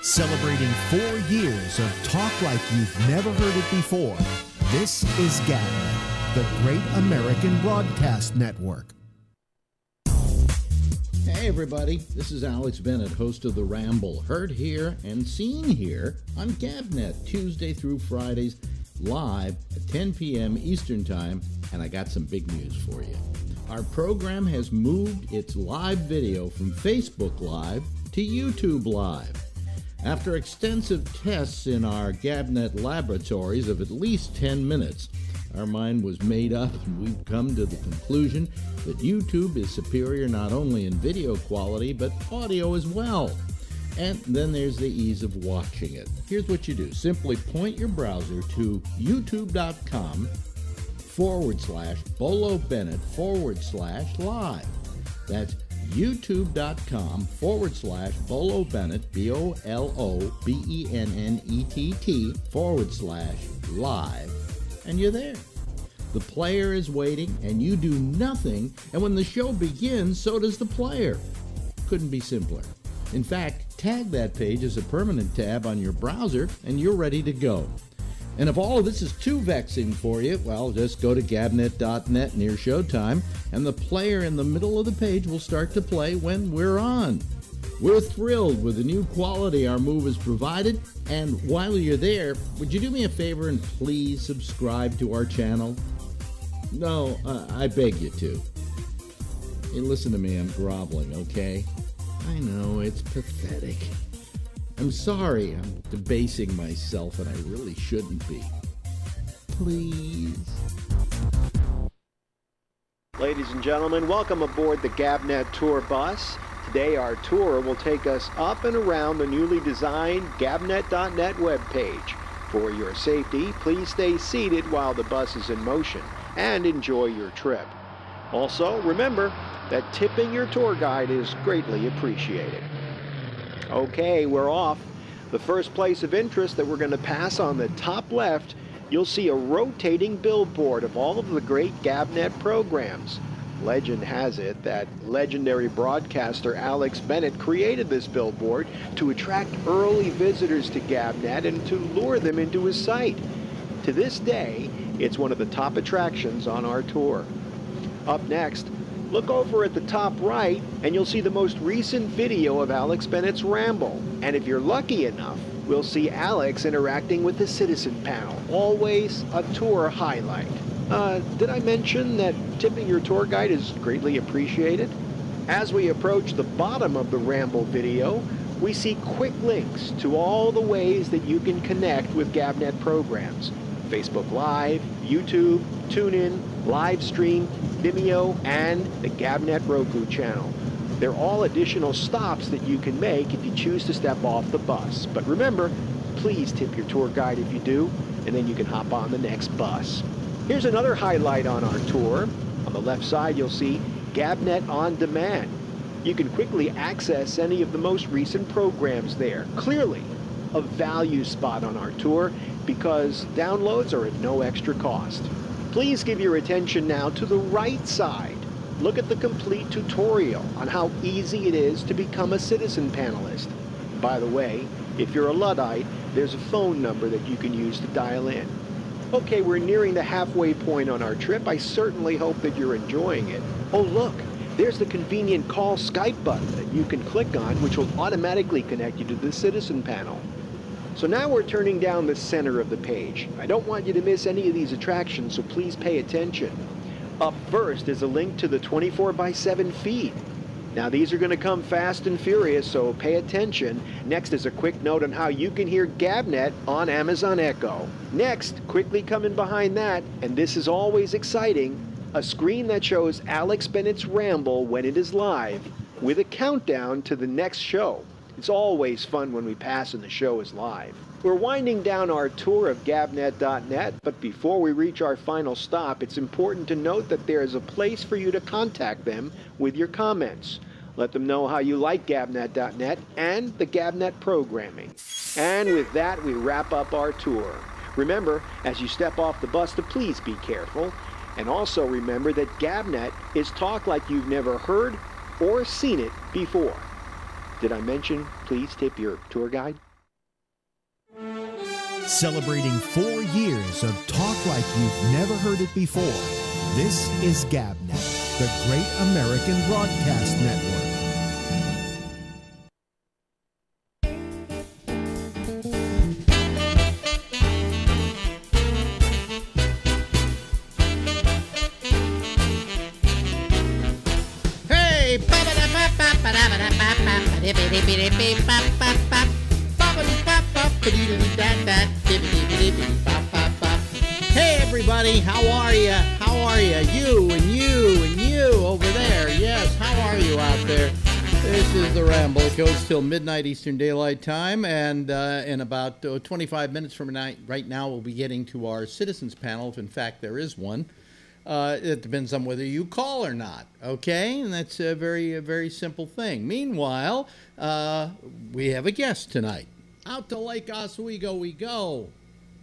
Celebrating 4 years of talk like you've never heard it before, this is GABNET, the Great American Broadcast Network. Hey everybody, this is Alex Bennett, host of the Ramble, heard here and seen here on GABNET, Tuesday through Fridays, live at 10 p.m. Eastern Time, and I got some big news for you. Our program has moved its live video from Facebook Live to YouTube Live. After extensive tests in our GABNET laboratories of at least 10 minutes, our mind was made up and we've come to the conclusion that YouTube is superior not only in video quality, but audio as well. And then there's the ease of watching it. Here's what you do. Simply point your browser to youtube.com/Bolo Bennett/live. That's youtube.com/Bolo Bennett, BOLOBENNETT/live, and you're there. The player is waiting, and you do nothing, and when the show begins, so does the player. Couldn't be simpler. In fact, tag that page as a permanent tab on your browser, and you're ready to go. And if all of this is too vexing for you, well, just go to gabnet.net near showtime, and the player in the middle of the page will start to play when we're on. We're thrilled with the new quality our move has provided, and while you're there, would you do me a favor and please subscribe to our channel? No, I beg you to. Hey, listen to me, I'm groveling, okay? I know, it's pathetic. I'm sorry, I'm debasing myself, and I really shouldn't be. Please. Ladies and gentlemen, welcome aboard the GABNET Tour bus. Today our tour will take us up and around the newly designed gabnet.net webpage. For your safety, please stay seated while the bus is in motion and enjoy your trip. Also, remember that tipping your tour guide is greatly appreciated. Okay, we're off. The first place of interest that we're going to pass on the top left, you'll see a rotating billboard of all of the great GABNET programs. Legend has it that legendary broadcaster Alex Bennett created this billboard to attract early visitors to GABNET and to lure them into his site. To this day, it's one of the top attractions on our tour. Up next, look over at the top right and you'll see the most recent video of Alex Bennett's Ramble. And if you're lucky enough, we'll see Alex interacting with the citizen panel. Always a tour highlight. Did I mention that tipping your tour guide is greatly appreciated? As we approach the bottom of the Ramble video, we see quick links to all the ways that you can connect with GABNET programs. Facebook Live, YouTube, TuneIn, Livestream, Vimeo, and the GABNET Roku channel. They're all additional stops that you can make if you choose to step off the bus. But remember, please tip your tour guide if you do, and then you can hop on the next bus. Here's another highlight on our tour. On the left side, you'll see GABNET On Demand. You can quickly access any of the most recent programs there. Clearly, a value spot on our tour because downloads are at no extra cost. Please give your attention now to the right side. Look at the complete tutorial on how easy it is to become a citizen panelist. By the way, if you're a Luddite, there's a phone number that you can use to dial in. Okay, we're nearing the halfway point on our trip. I certainly hope that you're enjoying it. Oh look, there's the convenient call Skype button that you can click on, which will automatically connect you to the citizen panel. So now we're turning down the center of the page. I don't want you to miss any of these attractions, so please pay attention. Up first is a link to the 24/7 feed. Now these are going to come fast and furious, so pay attention. Next is a quick note on how you can hear GABNET on Amazon Echo. Next, quickly coming behind that, and this is always exciting, a screen that shows Alex Bennett's Ramble when it is live, with a countdown to the next show. It's always fun when we pass and the show is live. We're winding down our tour of gabnet.net, but before we reach our final stop, it's important to note that there is a place for you to contact them with your comments. Let them know how you like gabnet.net and the GABNET programming. And with that, we wrap up our tour. Remember, as you step off the bus, to please be careful. And also remember that GABNET is talk like you've never heard or seen it before. Did I mention, please tip your tour guide? Celebrating 4 years of talk like you've never heard it before. This is GabNet, the Great American Broadcast Network. Hey everybody, how are you? How are you? You and you and you over there. Yes, how are you out there? This is the Ramble. It goes till midnight Eastern Daylight Time, and in about 25 minutes from right now, we'll be getting to our citizens panel, if in fact there is one. It depends on whether you call or not, okay? And that's a very simple thing. Meanwhile, we have a guest tonight. Out to Lake Oswego we go.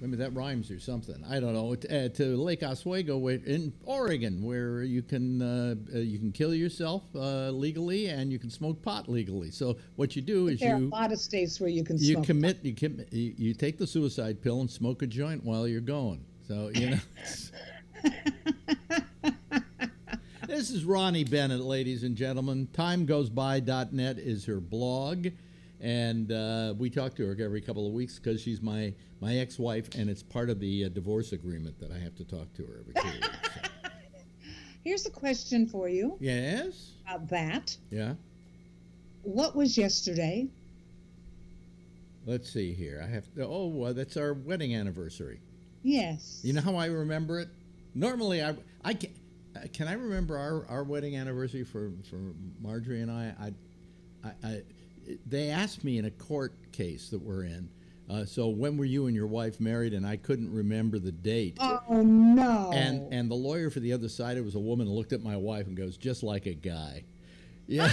Maybe that rhymes or something. I don't know. To Lake Oswego in Oregon, where you can kill yourself legally and you can smoke pot legally. So what you do is there are a lot of states where you can smoke pot. You take the suicide pill and smoke a joint while you're going. So you know. This is Ronnie Bennett, ladies and gentlemen. TimeGoesBy.net is her blog. And we talk to her every couple of weeks because she's my ex-wife, and it's part of the divorce agreement that I have to talk to her every 2 weeks. So. Here's a question for you. Yes? About that. Yeah? What was yesterday? Let's see here. I have to, that's our wedding anniversary. Yes. You know how I remember it? Normally, can I remember our wedding anniversary for Marjorie and I? They asked me in a court case that we're in, so when were you and your wife married? And I couldn't remember the date. Oh, no. And the lawyer for the other side, it was a woman, looked at my wife and goes, just like a guy. Yeah.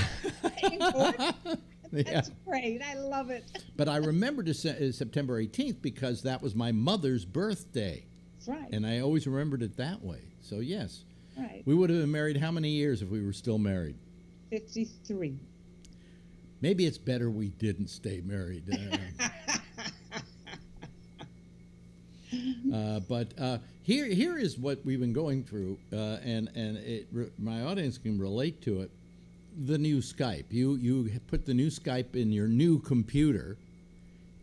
In court? Yeah. That's great. I love it. But I remember September 18th because that was my mother's birthday. That's right. And I always remembered it that way. So, yes. Right. We would have been married how many years if we were still married? 53. Maybe it's better we didn't stay married. But here is what we've been going through, and my audience can relate to it. The new Skype. You put the new Skype in your new computer,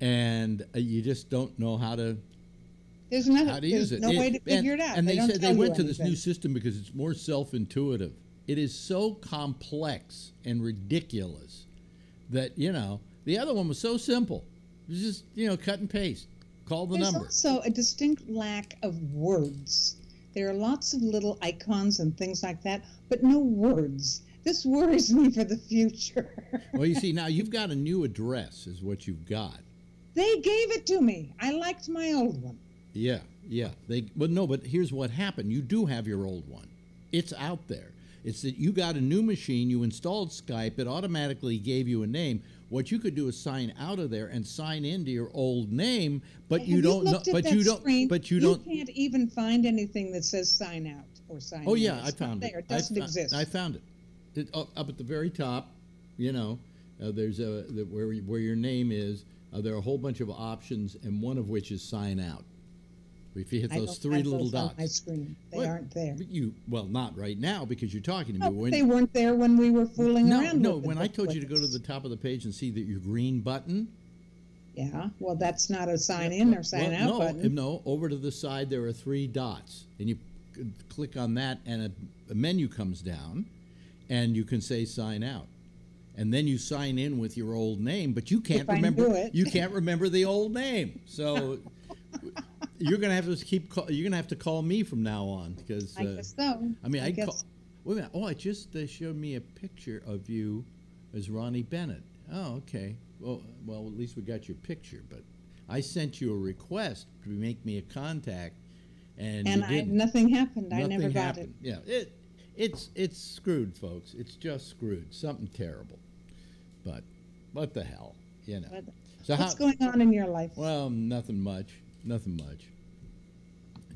and you just don't know how to use it. No way to figure it out. And they said they went to this new system because it's more self-intuitive. It is so complex and ridiculous that, the other one was so simple. It was just, cut and paste. Call the number. There's also a distinct lack of words. There are lots of little icons and things like that, but no words. This worries me for the future. Well, you see, now you've got a new address is what you've got. They gave it to me. I liked my old one. Yeah. But here's what happened. You do have your old one. It's out there. It's that you got a new machine, you installed Skype, it automatically gave you a name. What you could do is sign out of there and sign into your old name, but you don't know. But you don't. But you don't. You can't even find anything that says sign out or sign in. Oh yeah, I found it. It doesn't exist. I found it. Up at the very top, there's where your name is. There are a whole bunch of options, and one of which is sign out. If you hit those three little dots on my screen, they aren't there. Well, not right now because you're talking to me. They weren't there when we were fooling around. No, when I told you to go to the top of the page and see that your green button. Yeah, well, that's not a sign in or sign out button. No, over to the side there are 3 dots, and you click on that, and a menu comes down, and you can say sign out. And then you sign in with your old name, but you can't remember. You can't remember the old name, so. You're gonna have to you're gonna have to call me from now on because I guess so. I mean, wait a minute. Oh, it just showed me a picture of you as Ronnie Bennett. Oh, okay. Well, at least we got your picture. But I sent you a request to make me a contact, and nothing happened. I never got it. Yeah, it's screwed, folks. It's just screwed. Something terrible. But what the hell, So what's going on in your life? Well, nothing much.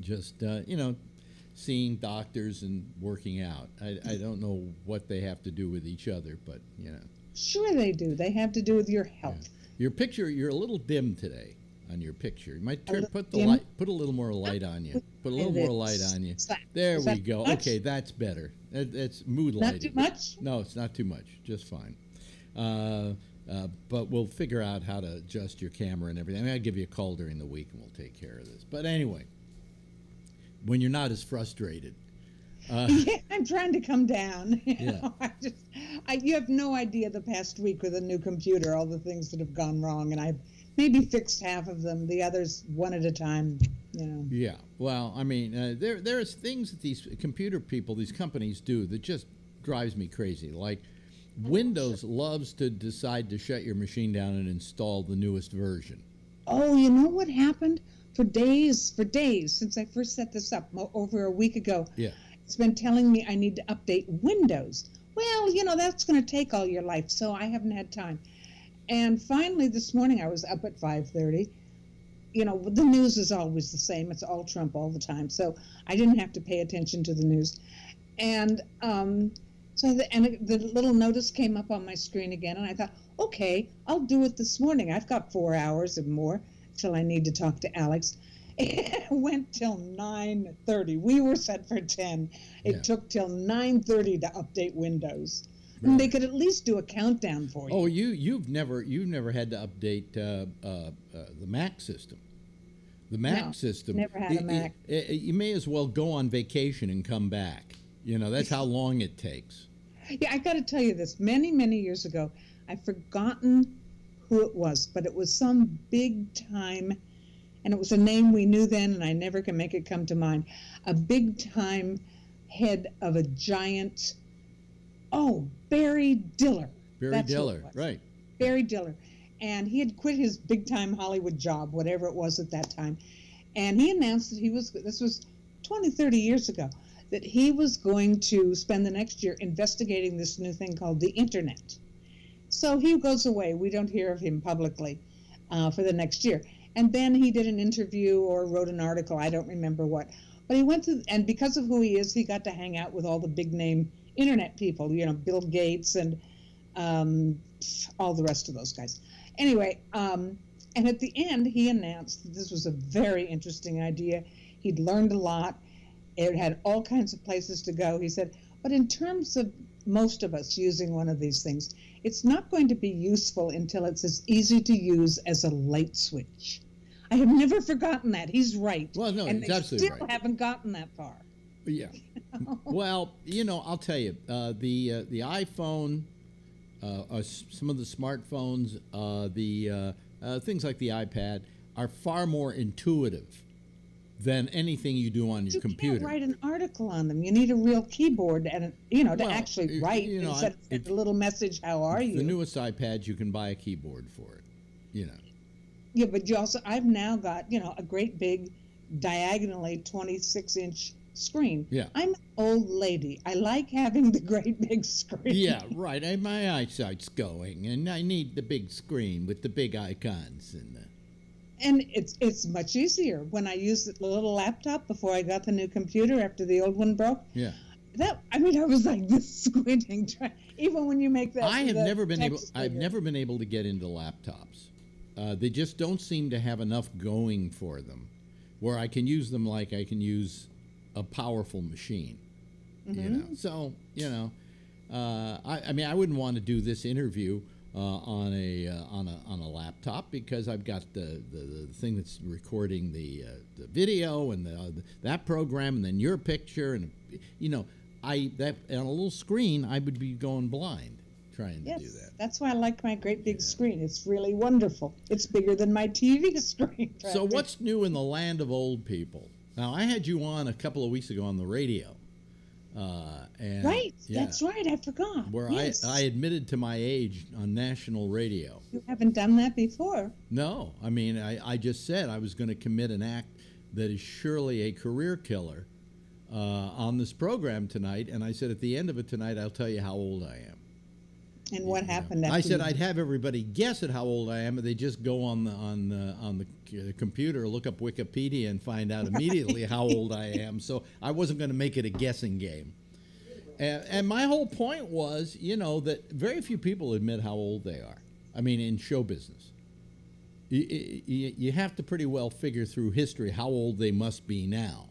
Just, seeing doctors and working out. I don't know what they have to do with each other, but, Sure they do. They have to do with your health. Yeah. Your picture, you're a little dim today. on your picture. You might put a little more light on you. Put a little more light on you. There we go. Okay, that's better. That's mood lighting. Not too much? No, it's not too much. Just fine. But we'll figure out how to adjust your camera and everything. I mean, I'll give you a call during the week and we'll take care of this. But anyway, when you're not as frustrated. Yeah, I'm trying to come down. You have no idea the past week with a new computer, all the things that have gone wrong, and I've maybe fixed half of them, the others one at a time. Yeah, well, I mean, there's things that these computer people, these companies do that just drives me crazy. Like Windows loves to decide to shut your machine down and install the newest version. Oh, you know what happened? For days, since I first set this up over a week ago. Yeah. It's been telling me I need to update Windows. Well, that's going to take all your life, so I haven't had time. And finally, this morning, I was up at 5:30. The news is always the same. It's all Trump all the time, so I didn't have to pay attention to the news. And the little notice came up on my screen again, and I thought, okay, I'll do it this morning. I've got 4 hours or more till I need to talk to Alex. It went till 9:30. We were set for 10. It took till 9:30 to update Windows. Right. And they could at least do a countdown for you. Oh, you've never had to update the Mac system. The Mac system. Never had a Mac. You may as well go on vacation and come back. That's how long it takes. Yeah, I got to tell you this. Many, many years ago, I've forgotten who it was, but it was some big time. And it was a name we knew then, and I never can make it come to mind. A big-time head of a giant, Barry Diller. Barry Diller, right. Barry Diller. And he had quit his big-time Hollywood job, whatever it was at that time. And he announced that this was 20, 30 years ago, that he was going to spend the next year investigating this new thing called the Internet. So he goes away. We don't hear of him publicly for the next year. And then he did an interview or wrote an article, I don't remember what. But he went to, and because of who he is, he got to hang out with all the big name internet people, Bill Gates and all the rest of those guys. Anyway, and at the end, he announced that this was a very interesting idea. He'd learned a lot. It had all kinds of places to go. He said, but in terms of most of us using one of these things, it's not going to be useful until it's as easy to use as a light switch. I have never forgotten that. He's right. Well, no, and he's absolutely right. Still haven't gotten that far. Yeah. Well, I'll tell you, the iPhone, some of the smartphones, the things like the iPad are far more intuitive than anything you do on your computer. You can't write an article on them. You need a real keyboard and to actually write instead of a little message. How are you? The newest iPads, you can buy a keyboard for it. Yeah, but I've now got a great big, diagonally 26-inch screen. Yeah. I'm an old lady. I like having the great big screen. Yeah, right. My eyesight's going, and I need the big screen with the big icons And it's much easier when I used the little laptop before I got the new computer after the old one broke. Yeah. I was like this squinting, even when you make that. I've never been able to get into laptops. They just don't seem to have enough going for them, where I can use them like I can use a powerful machine. Mm-hmm. So I wouldn't want to do this interview on a laptop because I've got the thing that's recording the video and that program and then your picture and on a little screen I would be going blind trying to do that. That's why I like my great big screen. It's really wonderful. It's bigger than my TV screen. So what's new in the land of old people? Now I had you on a couple of weeks ago on the radio. Right, that's right, I forgot. Where I admitted to my age on national radio. You haven't done that before. No, I just said I was going to commit an act that is surely a career killer on this program tonight, and I said at the end of it tonight I'll tell you how old I am. And what happened after I said I'd have everybody guess at how old I am, and they just go on the computer, look up Wikipedia, and find out immediately how old I am. So I wasn't going to make it a guessing game. And my whole point was, that very few people admit how old they are. In show business. you have to pretty well figure through history how old they must be now.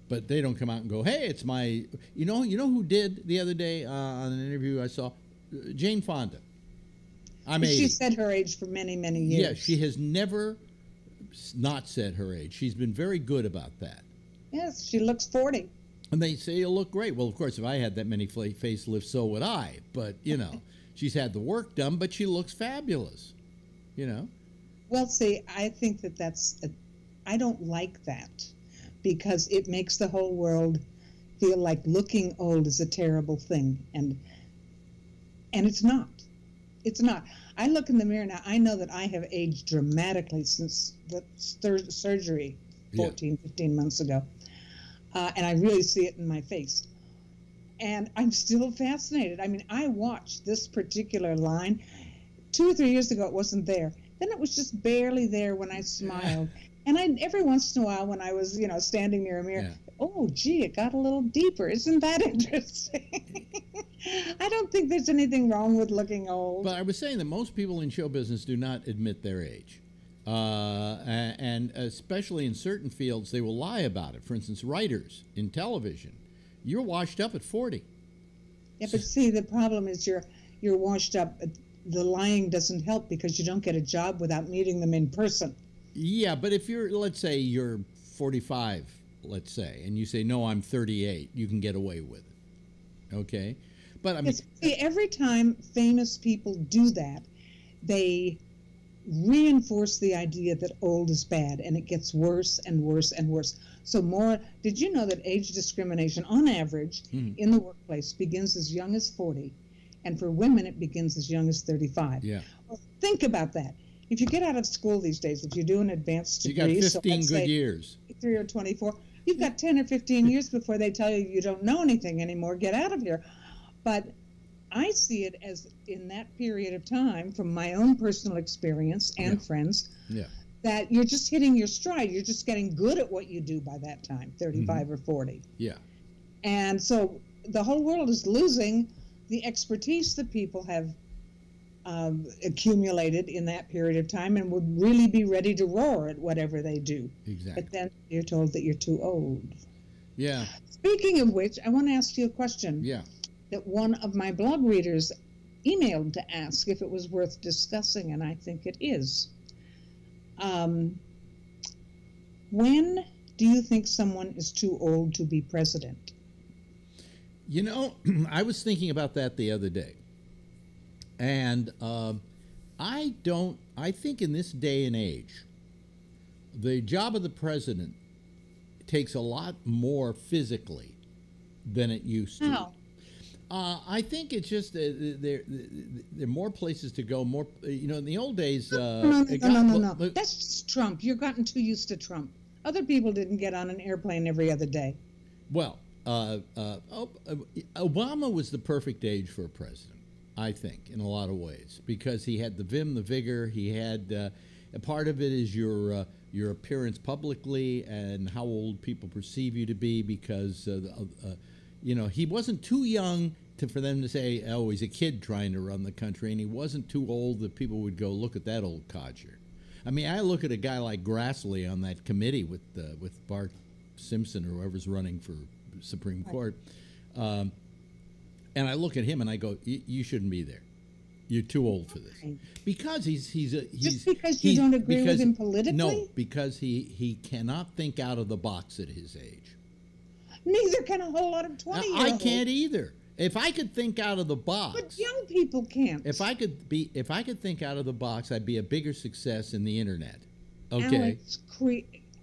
But they don't come out and go, hey, it's my, you know who did the other day on an interview I saw? Jane Fonda. I'm 80. She said her age for many, many years. Yeah, she has never not said her age. She's been very good about that. Yes, she looks 40. And they say you look great. Well, of course, if I had that many facelifts, so would I. But, she's had the work done, but she looks fabulous, Well, see, I think I don't like that because it makes the whole world feel like looking old is a terrible thing. And it's not. It's not. I look in the mirror now. I know that I have aged dramatically since the surgery 15 months ago. And I really see it in my face. And I'm still fascinated. I mean, I watched this particular line. 2 or 3 years ago, it wasn't there. Then it was just barely there when I smiled. And every once in a while when I was, standing near a mirror, oh, gee, it got a little deeper. Isn't that interesting? I don't think there's anything wrong with looking old. But I was saying that most people in show business do not admit their age. And especially in certain fields, they will lie about it. For instance, writers in television. You're washed up at 40. Yeah, but see, the problem is you're washed up. The lying doesn't help because you don't get a job without meeting them in person. Yeah, but if let's say you're 45, let's say, and you say, no, I'm 38, you can get away with it. Okay? But I mean... See, every time famous people do that, they reinforce the idea that old is bad, and it gets worse and worse and worse. So did you know that age discrimination, on average, in the workplace begins as young as 40, and for women it begins as young as 35? Yeah. Well, think about that. If you get out of school these days, if you do an advanced degree, you got 15 good years. 3 or 24, you've got 10 or 15 years before they tell you don't know anything anymore, get out of here. But I see it as, in that period of time, from my own personal experience and friends, that you're just hitting your stride. You're just getting good at what you do by that time, 35 or 40. Yeah. And so the whole world is losing the expertise that people have accumulated in that period of time and would really be ready to roar at whatever they do. Exactly. But then you're told that you're too old. Yeah. Speaking of which, I want to ask you a question. Yeah. That one of my blog readers emailed to ask if it was worth discussing, and I think it is. When do you think someone is too old to be president? I was thinking about that the other day. And I think in this day and age, the job of the president takes a lot more physically than it used to. How? I think it's just there are more places to go. More, in the old days. No. That's just Trump. You've gotten too used to Trump. Other people didn't get on an airplane every other day. Well, Obama was the perfect age for a president, I think, in a lot of ways, because he had the vim, the vigor. He had a part of it is your appearance publicly and how old people perceive you to be, because he wasn't too young for them to say, oh, he's a kid trying to run the country, and he wasn't too old that people would go, look at that old codger. I mean, I look at a guy like Grassley on that committee with Bart Simpson or whoever's running for Supreme Court, and I look at him and I go, you shouldn't be there. You're too old for this. Because he's just because you don't agree with him politically? No, because he cannot think out of the box at his age. Neither can a whole lot of 20-year-olds. I can't either. If I could think out of the box, but young people can't. If I could think out of the box, I'd be a bigger success in the internet. Okay,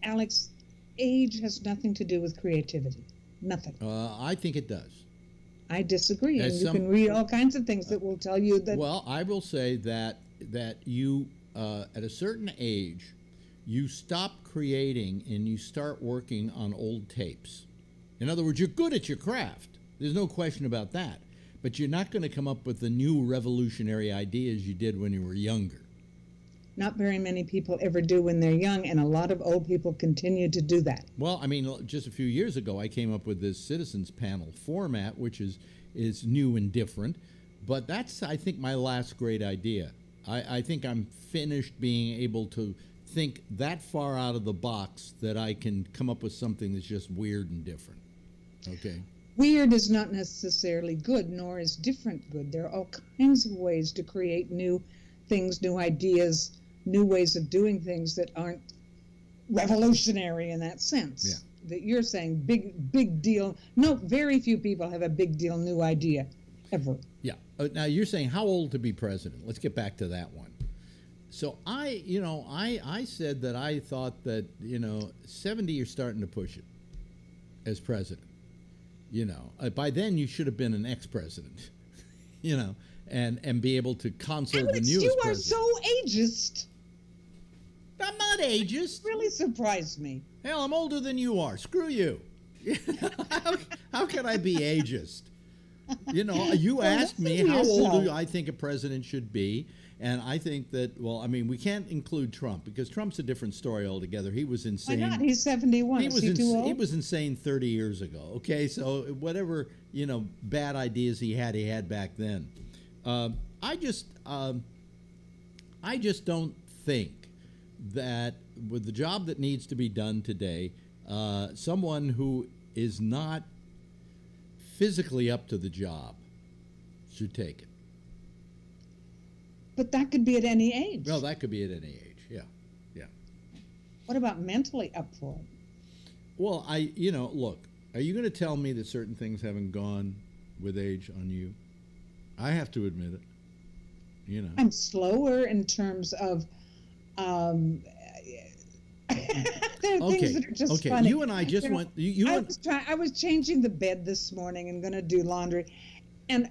Alex, age has nothing to do with creativity. Nothing. I think it does. I disagree, and you can read all kinds of things that will tell you that. Well, I will say that you, at a certain age, you stop creating and you start working on old tapes. In other words, you're good at your craft. There's no question about that. But you're not going to come up with the new revolutionary ideas you did when you were younger. Not very many people ever do when they're young, and a lot of old people continue to do that. Well, I mean, just a few years ago, I came up with this citizens panel format, which is new and different. But that's, I think, my last great idea. I think I'm finished being able to think that far out of the box that I can come up with something that's just weird and different. Okay. Weird is not necessarily good, nor is different good. There are all kinds of ways to create new things, new ideas, new ways of doing things that aren't revolutionary in that sense. Yeah. That you're saying big deal. No, very few people have a big deal new idea ever. Yeah. Now you're saying how old to be president. Let's get back to that one. So I said that I thought that 70 you're starting to push it as president. By then you should have been an ex-president. And be able to console the newest you president. are so ageist. I'm not ageist. Really surprised me. Hell, I'm older than you are. Screw you. How can I be ageist? You asked me how old do I think a president should be, and I think that, we can't include Trump because Trump's a different story altogether. He was insane. Why not? He's 71. Is he too old? He was insane 30 years ago. Okay, so whatever bad ideas he had back then. I just don't think that with the job that needs to be done today, someone who is not physically up to the job should take it. But that could be at any age. Well, that could be at any age. Yeah. What about mentally up for it? Well, look, are you going to tell me that certain things haven't gone with age on you? I have to admit it. I'm slower in terms of there are things that are just funny. You and I just went. I was changing the bed this morning and going to do laundry, and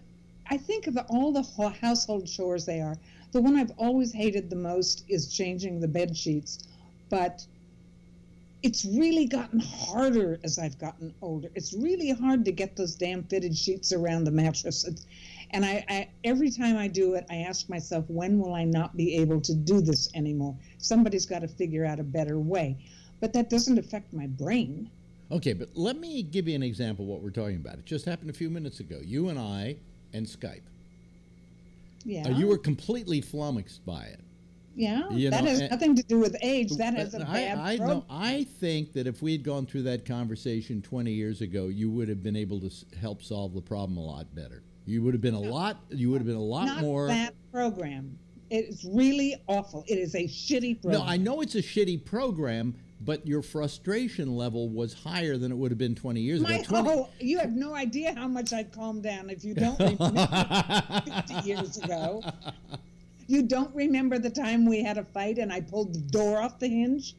I think of all the household chores they are. The one I've always hated the most is changing the bed sheets, but it's really gotten harder as I've gotten older. It's really hard to get those damn fitted sheets around the mattress. And I every time I do it, I ask myself, when will I not be able to do this anymore? Somebody's got to figure out a better way. But that doesn't affect my brain. Okay, but let me give you an example of what we're talking about. It just happened a few minutes ago. You and I and Skype. Yeah. You were completely flummoxed by it. Yeah, that has nothing to do with age. That has a bad no, I think that if we had gone through that conversation 20 years ago, you would have been able to help solve the problem a lot better. You would have been a lot. You would have been a lot more. Not that program. It's really awful. It is a shitty program. No, I know it's a shitty program, but your frustration level was higher than it would have been 20 years ago. You have no idea how much I'd calm down if you don't remember 50 years ago. You don't remember the time we had a fight and I pulled the door off the hinge?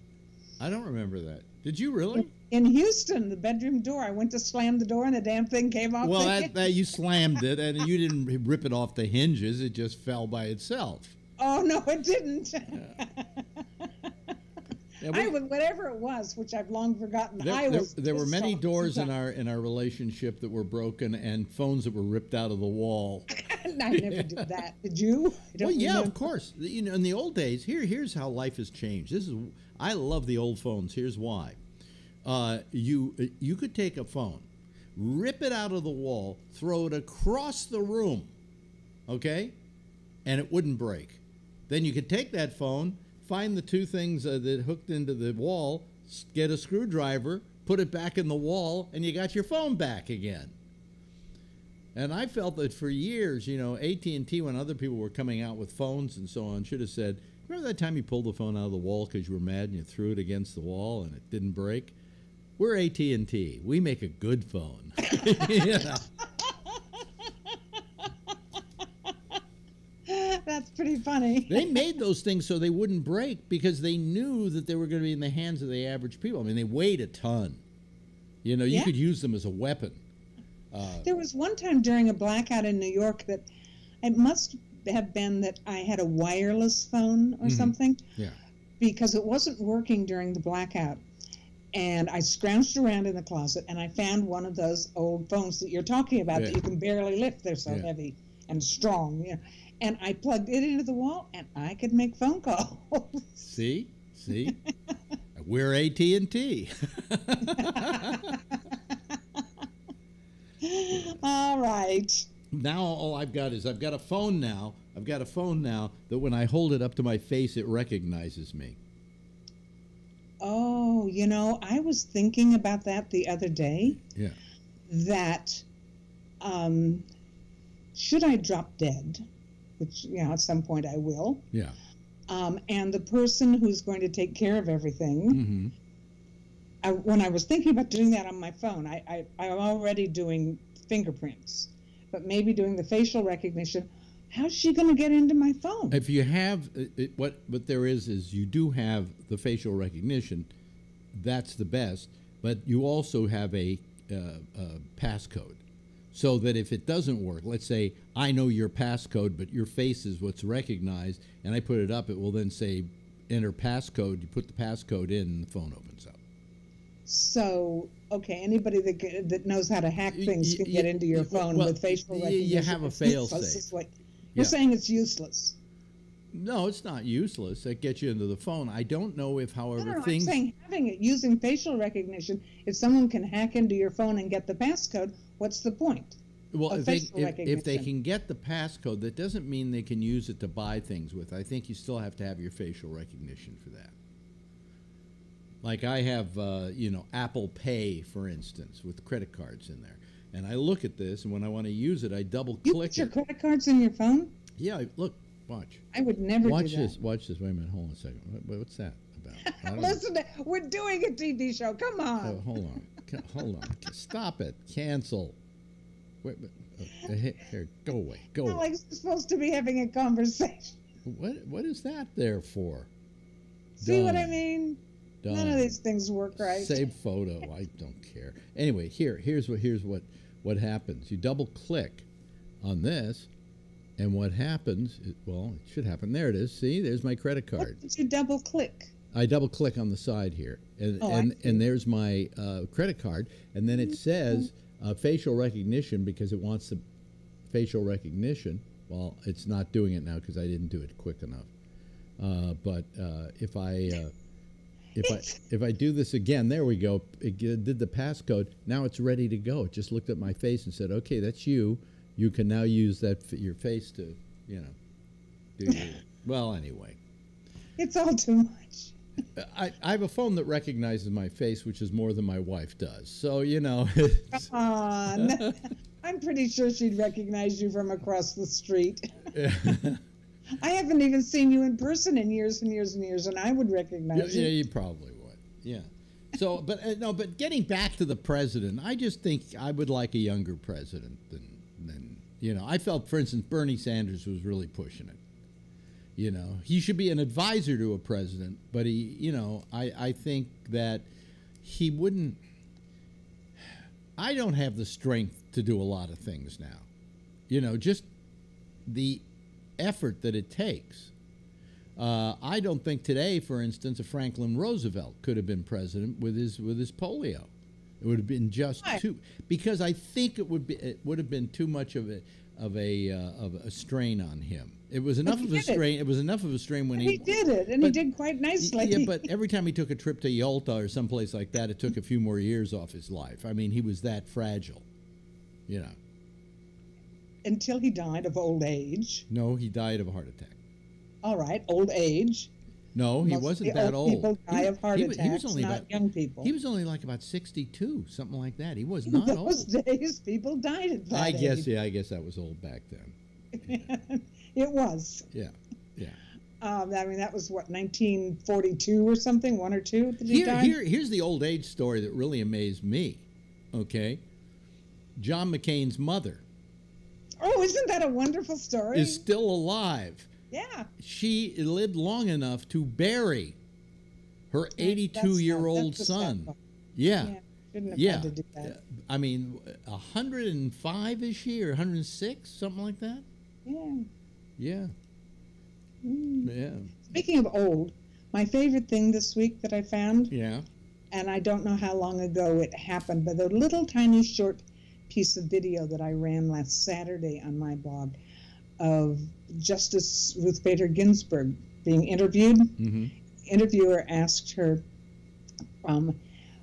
I don't remember that. Did you really? In Houston, the bedroom door. I went to slam the door and the damn thing came off the hinge. Well, you slammed it and you didn't rip it off the hinges. It just fell by itself. Oh, no, it didn't. Yeah, whatever it was, which I've long forgotten. There were many doors in our relationship that were broken and phones that were ripped out of the wall. I never did that. Did you? Well, yeah, of course. In the old days, here's how life has changed. I love the old phones. Here's why. You could take a phone, rip it out of the wall, throw it across the room, okay, and it wouldn't break. Then you could take that phone, find the two things that hooked into the wall, get a screwdriver, put it back in the wall, and you got your phone back again. And I felt that for years, AT&T, when other people were coming out with phones and so on, should have said, remember that time you pulled the phone out of the wall because you were mad and you threw it against the wall and it didn't break? We're AT&T. We make a good phone. Yeah. That's pretty funny. They made those things so they wouldn't break because they knew that they were going to be in the hands of the average people. I mean, they weighed a ton. You could use them as a weapon. There was one time during a blackout in New York that it must have been that I had a wireless phone or something. Yeah. Because it wasn't working during the blackout. And I scrounged around in the closet and I found one of those old phones that you're talking about that you can barely lift. They're so heavy and strong. And I plugged it into the wall and I could make phone calls. See? We're AT&T. All right. Now all I've got a phone now. I've got a phone now that when I hold it up to my face, it recognizes me. Oh, you know, I was thinking about that the other day. Yeah. That should I drop dead, which, you know, at some point I will. Yeah. And the person who's going to take care of everything, when I was thinking about doing that on my phone, I'm already doing fingerprints, but maybe doing the facial recognition. How's she going to get into my phone? If you have what there is you do have the facial recognition, that's the best. But you also have a passcode, so that if it doesn't work, let's say I know your passcode, but your face is what's recognized, and I put it up, it will then say enter passcode. You put the passcode in, and the phone opens up. So, okay, anybody that knows how to hack things can get into your phone with facial recognition. You have a fail-safe. You're saying it's useless. No, it's not useless. It gets you into the phone. I don't know if, however, No, things... I'm saying having it using facial recognition, if someone can hack into your phone and get the passcode, what's the point? Well, if they can get the passcode, that doesn't mean they can use it to buy things with. I think you still have to have your facial recognition for that. Like I have, Apple Pay, for instance, with credit cards in there. And I look at this, and when I want to use it, I double-click it. You put your credit cards in your phone? Yeah, look, watch. I would never do that. Watch this. Wait a minute. Hold on a second. What's that about? Listen, we're doing a TV show. Come on. Oh, hold on. Stop it. Cancel. Wait, here, go away. Go away. Alex is supposed to be having a conversation. What is that there for? See what I mean? Done. None of these things work right. Save photo. I don't care. Anyway, here's what happens. You double click on this, and what happens? It should happen. There it is. See, there's my credit card. What did you double click? I double click on the side here, and there's my credit card, and then it says facial recognition because it wants the facial recognition. Well, it's not doing it now because I didn't do it quick enough. But if I do this again, there we go. It did the passcode. Now it's ready to go. It just looked at my face and said, "Okay, that's you. You can now use your face to, do your." Well, anyway. It's all too much. I have a phone that recognizes my face, which is more than my wife does. So, Come on. I'm pretty sure she'd recognize you from across the street. I haven't even seen you in person in years and years and years, and I would recognize you. Yeah, you probably would. Yeah. So, but getting back to the president, I just think I would like a younger president than I felt, for instance, Bernie Sanders was really pushing it. He should be an advisor to a president, but I think that he wouldn't. I don't have the strength to do a lot of things now. Just the effort that it takes. I don't think today, for instance, a Franklin Roosevelt could have been president with his polio. It would have been just too, because I think it would have been too much of a strain on him. It was enough of a strain. It was enough of a strain when he did it, and he did quite nicely. Yeah, but every time he took a trip to Yalta or someplace like that, it took a few more years off his life. I mean, he was that fragile, Until he died of old age. No, he died of a heart attack. All right, old age. No, he wasn't that old. People die of heart attacks, not young people. He was only like about 62, something like that. He was not old. Those days, people died at that age. I guess that was old back then. Yeah. It was. Yeah. I mean, that was, 1942 or something, 1 or 2 that he died? Here's the old age story that really amazed me, okay? John McCain's mother. Oh, isn't that a wonderful story? Is still alive. Yeah. She lived long enough to bury her 82-year-old son. Yeah. Shouldn't have had to do that. I mean, 105 is she, or 106, something like that? Yeah. Yeah. Yeah. Speaking of old, my favorite thing this week that I found. Yeah. And I don't know how long ago it happened, but a little tiny short piece of video that I ran last Saturday on my blog of Justice Ruth Bader Ginsburg being interviewed. Mm-hmm. Interviewer asked her,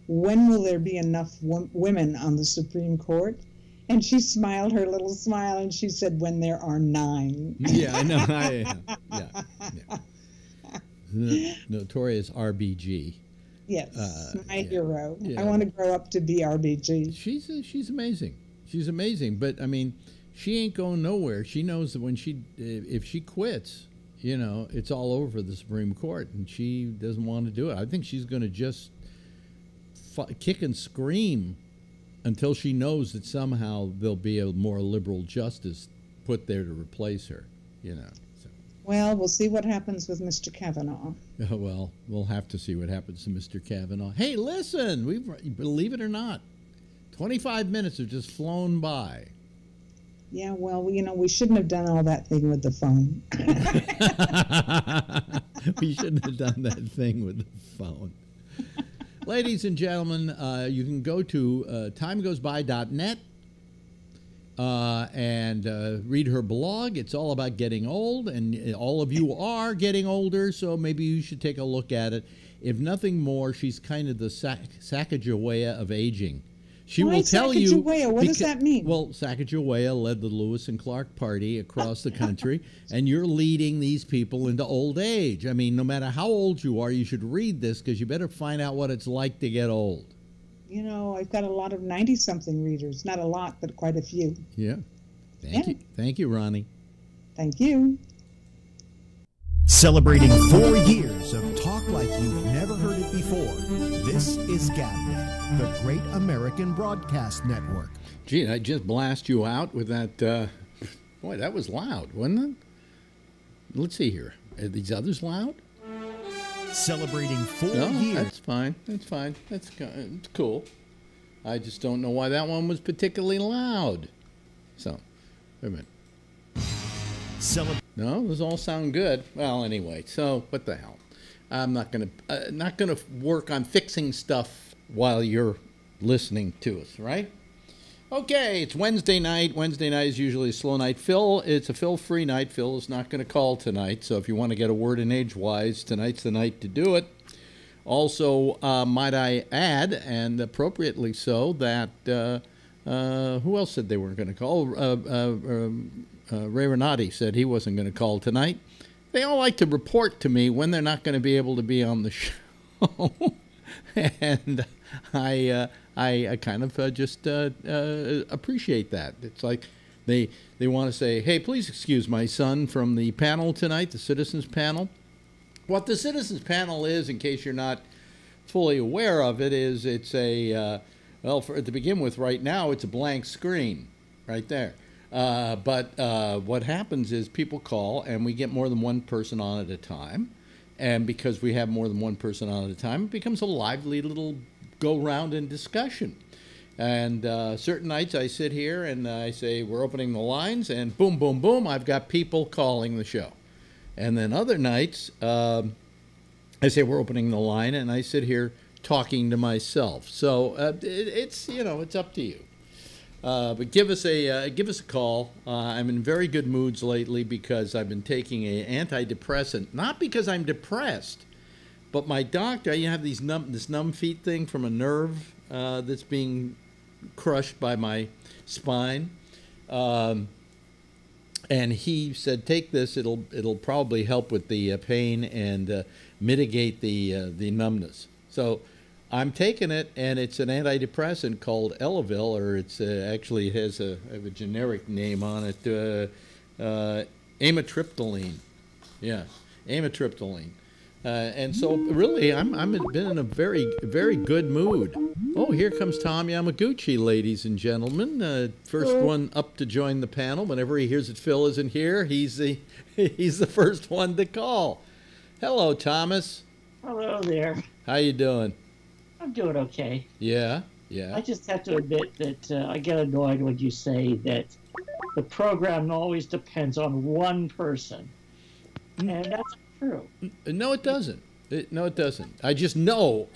when will there be enough women on the Supreme Court? And she smiled her little smile, and she said, when there are 9. Yeah, I know. Yeah. Notorious RBG. Yes, my yeah. hero. Yeah. I want to grow up to be RBG. She's amazing. She's amazing. But, I mean, she ain't going nowhere. She knows that when if she quits, you know, it's all over the Supreme Court, and she doesn't want to do it. I think she's going to just kick and scream until she knows that somehow there'll be a more liberal justice put there to replace her, you know. So. Well, we'll see what happens with Mr. Kavanaugh. Well, we'll have to see what happens to Mr. Kavanaugh. Hey, listen, believe it or not, 25 minutes have just flown by. Yeah, well, you know, we shouldn't have done all that thing with the phone. We shouldn't have done that thing with the phone. Ladies and gentlemen, you can go to timegoesby.net and read her blog. It's all about getting old, and all of you are getting older, so maybe you should take a look at it. If nothing more, she's kind of the Sacagawea of aging. She will tell you. What does that mean? Well, Sacagawea led the Lewis and Clark Party across the country, and you're leading these people into old age. I mean, no matter how old you are, you should read this because you better find out what it's like to get old. You know, I've got a lot of 90-something readers. Not a lot, but quite a few. Yeah. Thank you. Thank you, Ronnie. Thank you. Celebrating 4 years of talk like you've never heard it before. This is GABNet, the Great American Broadcast Network. Gee, I just blast you out with that. Boy, that was loud, wasn't it? Let's see here. Are these others loud? Celebrating 4 No, years. that's fine. That's fine. It's cool. I just don't know why that one was particularly loud. So, wait a minute. No, those all sound good. Well, anyway, so what the hell? I'm not gonna work on fixing stuff while you're listening to us, right? Okay, it's Wednesday night. Wednesday night is usually a slow night. Phil, it's a Phil-free night. Phil is not going to call tonight, so if you want to get a word in age-wise, tonight's the night to do it. Also, might I add, and appropriately so, that who else said they weren't going to call? Ray Renati said he wasn't going to call tonight. They all like to report to me when they're not going to be able to be on the show. And I kind of just appreciate that. It's like they want to say, hey, please excuse my son from the panel tonight, the Citizens Panel. What the Citizens Panel is, in case you're not fully aware of it, is it's a, to begin with right now, it's a blank screen right there. But what happens is people call, and we get more than one person on at a time. And because we have more than one person on at a time, it becomes a lively little go-round and discussion. And certain nights I sit here and I say, we're opening the lines, and boom, boom, boom, I've got people calling the show. And then other nights, I say, we're opening the line, and I sit here talking to myself. So it's, you know, it's up to you. But give us a call. I'm in very good moods lately because I've been taking an antidepressant. Not because I'm depressed, but my doctor. You have this numb feet thing from a nerve that's being crushed by my spine, and he said, "Take this. It'll probably help with the pain and mitigate the numbness." So I'm taking it, and it's an antidepressant called Elavil, or it's actually it has a generic name on it, amitriptyline. Yeah, amitriptyline. And so really, I'm been in a very, very good mood. Oh, here comes Tom Yamaguchi, ladies and gentlemen. First one up to join the panel. Whenever he hears that Phil isn't here, he's the first one to call. Hello, Thomas. Hello there. How you doing? I'm doing okay. Yeah, yeah. I just have to admit that I get annoyed when you say that the program always depends on one person, and that's not true. No, it doesn't. No, it doesn't. I just know.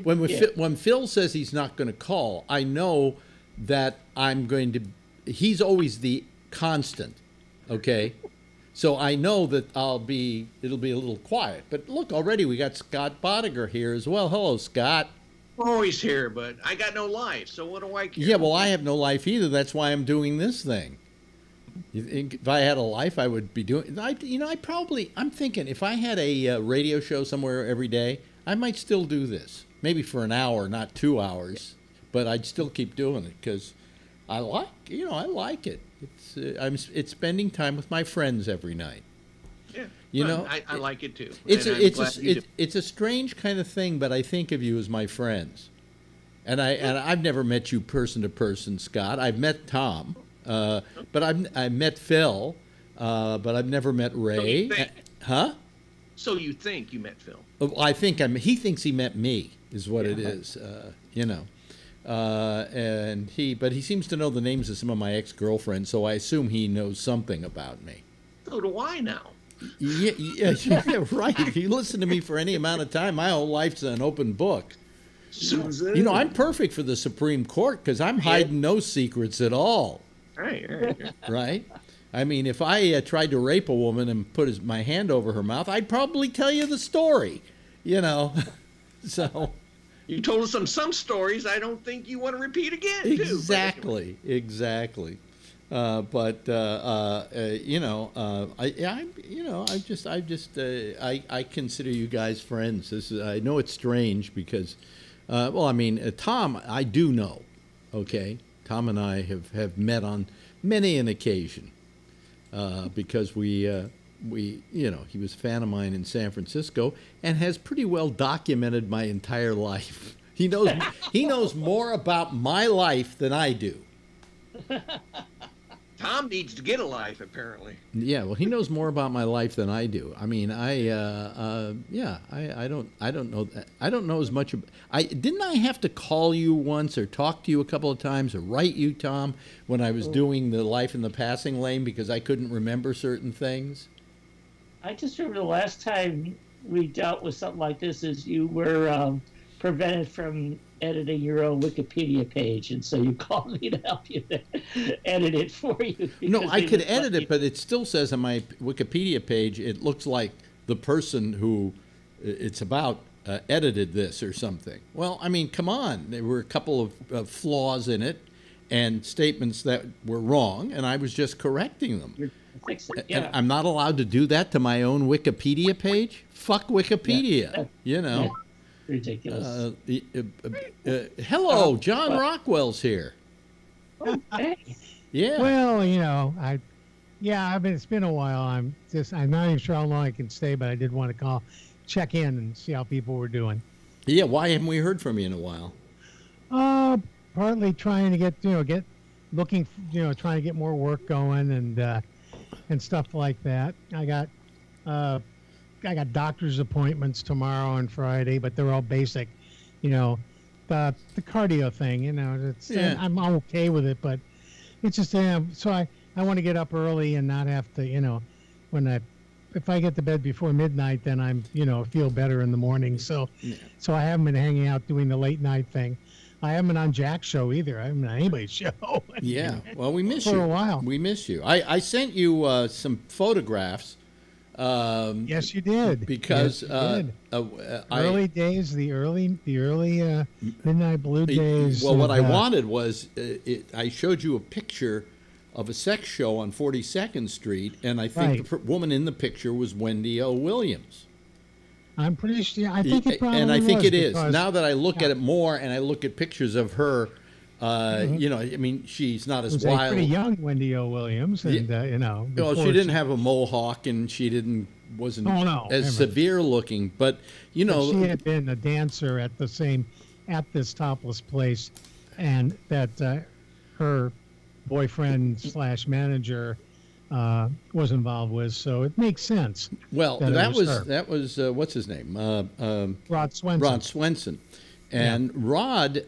When Phil says he's not going to call, I know that I'm going to. He's always the constant. Okay. So I know that it'll be a little quiet. But look, already we got Scott Bodiger here as well. Hello, Scott. always here, but I got no life, so what do I care? Yeah, well, I have no life either. That's why I'm doing this thing. You think if I had a life, I would be doing. I'm thinking if I had a radio show somewhere every day, I might still do this. Maybe for an hour, not 2 hours, but I'd still keep doing it because I like it. It's spending time with my friends every night. Yeah, I like it too. It's a strange kind of thing, but I think of you as my friends, and I've never met you person to person, Scott. I've met Tom, but I've met Phil, but I've never met Ray. So you think you met Phil? I think he thinks he met me, is what it is. But he seems to know the names of some of my ex-girlfriends, so I assume he knows something about me. So do I now. Yeah, right. If you listen to me for any amount of time, my whole life's an open book. Susan. I'm perfect for the Supreme Court because I'm hiding no secrets at all. Right. Right? I mean, if I tried to rape a woman and put my hand over her mouth, I'd probably tell you the story, So... You told us some stories I don't think you want to repeat again, too. Exactly. I consider you guys friends. I know it's strange because, Tom, I do know. Okay, Tom and I have met on many an occasion because he was a fan of mine in San Francisco and has pretty well documented my entire life. He knows more about my life than I do. Tom needs to get a life, apparently. Yeah, well, he knows more about my life than I do. I mean, I don't know that. I don't know as much. Didn't I have to call you once or talk to you a couple of times or write you, Tom, when I was doing the Life in the Passing Lane because I couldn't remember certain things? I just remember the last time we dealt with something like this is you were prevented from editing your own Wikipedia page, and so you called me to help you edit it for you. No, I could edit it, but it still says on my Wikipedia page, it looks like the person who it's about edited this or something. Well, I mean, come on. There were a couple of flaws in it and statements that were wrong, and I was just correcting them. And I'm not allowed to do that to my own Wikipedia page? Fuck Wikipedia, Yeah. Ridiculous. Hello, John Rockwell's here. Hey. Yeah. Well, it's been a while. I'm not even sure how long I can stay, but I did want to check in and see how people were doing. Yeah, why haven't we heard from you in a while? Partly trying to trying to get more work going and stuff like that. I got doctor's appointments tomorrow and Friday, but they're all basic, the cardio thing, I'm okay with it, but it's just, so I want to get up early and not have to, if I get to bed before midnight, then I'm, feel better in the morning. So I haven't been hanging out doing the late night thing. I haven't been on Jack's show either. I haven't been on anybody's show. Yeah, well, we miss you. For a while. We miss you. I sent you some photographs. Yes, you did. Because yes, you did. Early days, the early Midnight Blue days. Well, what I wanted was I showed you a picture of a sex show on 42nd Street, and I think the woman in the picture was Wendy O. Williams. I'm pretty sure. I think it probably and I think it is. Because, now that I look at it more, and I look at pictures of her, I mean, she's not as wild. Pretty young Wendy O. Williams, and well, she didn't have a mohawk, and she wasn't as severe looking, but she had been a dancer at this topless place, and that her boyfriend / manager was involved with, so it makes sense. Well, that was what's his name? Rod Swenson. Rod Swenson. And Rod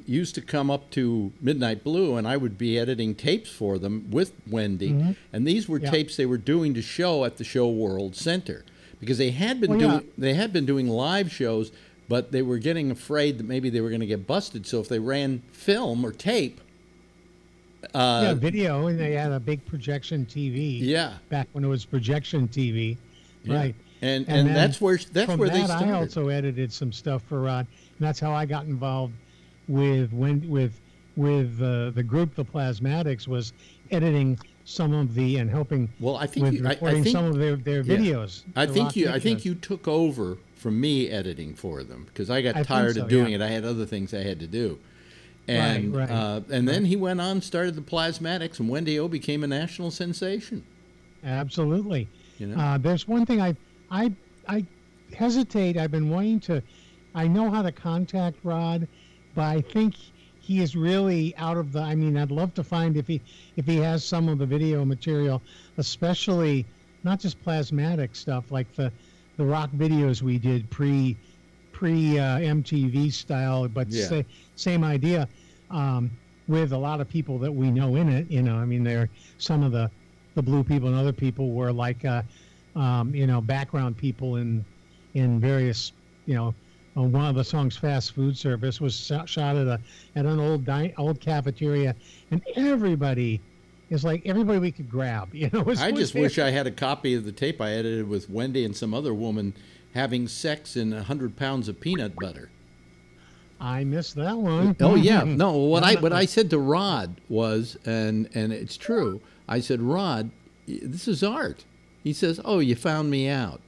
used to come up to Midnight Blue, and I would be editing tapes for them with Wendy. Mm-hmm. And these were tapes they were doing to show at the Show World Center, because they had been doing live shows, but they were getting afraid that maybe they were going to get busted. So if they ran film or tape, video, and they had a big projection TV. Yeah, back when it was projection TV, right? And that's where they started. I also edited some stuff for Rod. that's how I got involved with the group, the Plasmatics, was editing some of the and helping with recording some of their videos. I think you took over from me editing for them because I got tired of doing it. I had other things I had to do. And and then he went on, started the Plasmatics, and Wendy O became a national sensation. Absolutely. You know? There's one thing I hesitate. I've been wanting to. I know how to contact Rod, but I think he is really out of the. I mean, I'd love to find if he has some of the video material, especially not just Plasmatic stuff like the rock videos we did pre MTV style, but same idea, with a lot of people that we know in it. You know, I mean, they're some of the Blue people and other people were like, background people in various, one of the songs, Fast Food Service, was shot at an old cafeteria, and everybody is like everybody we could grab. I just wish I had a copy of the tape I edited with Wendy and some other woman having sex in 100 pounds of peanut butter. I missed that one. Oh yeah, no. What I said to Rod was, and it's true. I said, Rod, this is art. He says, "Oh, you found me out."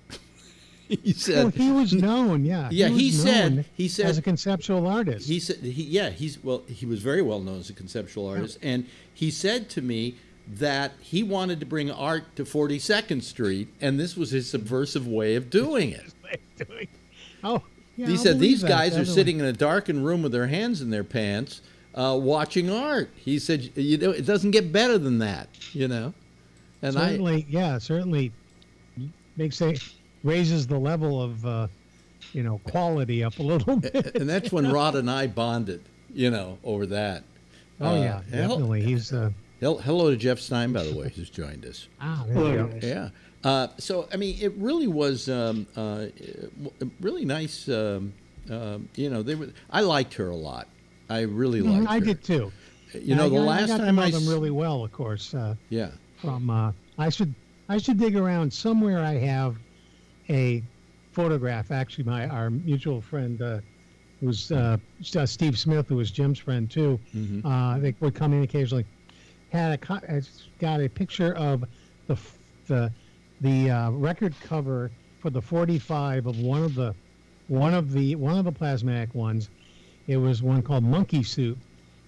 He said, well, he was known. Yeah. He said as a conceptual artist. He said, he was very well known as a conceptual artist, and he said to me that he wanted to bring art to 42nd Street, and this was his subversive way of doing it. Oh, yeah. He said these guys are sitting in a darkened room with their hands in their pants, watching art. He said, it doesn't get better than that, And certainly raises the level of quality up a little bit. And that's when Rod and I bonded, over that. Oh yeah, definitely. He's hello to Jeff Stein, by the way, who's joined us. Ah, there you go. Yeah. So I mean, it really was really nice. I liked her a lot. I really liked her. I did too. The last time I know them really well, of course. Yeah. From I should dig around somewhere. I have a photograph. Actually, our mutual friend, who's Steve Smith, who was Jim's friend too. Mm-hmm. They would come in occasionally. Got a picture of the record cover for the 45 of one of the Plasmatic ones. It was one called Monkey Suit,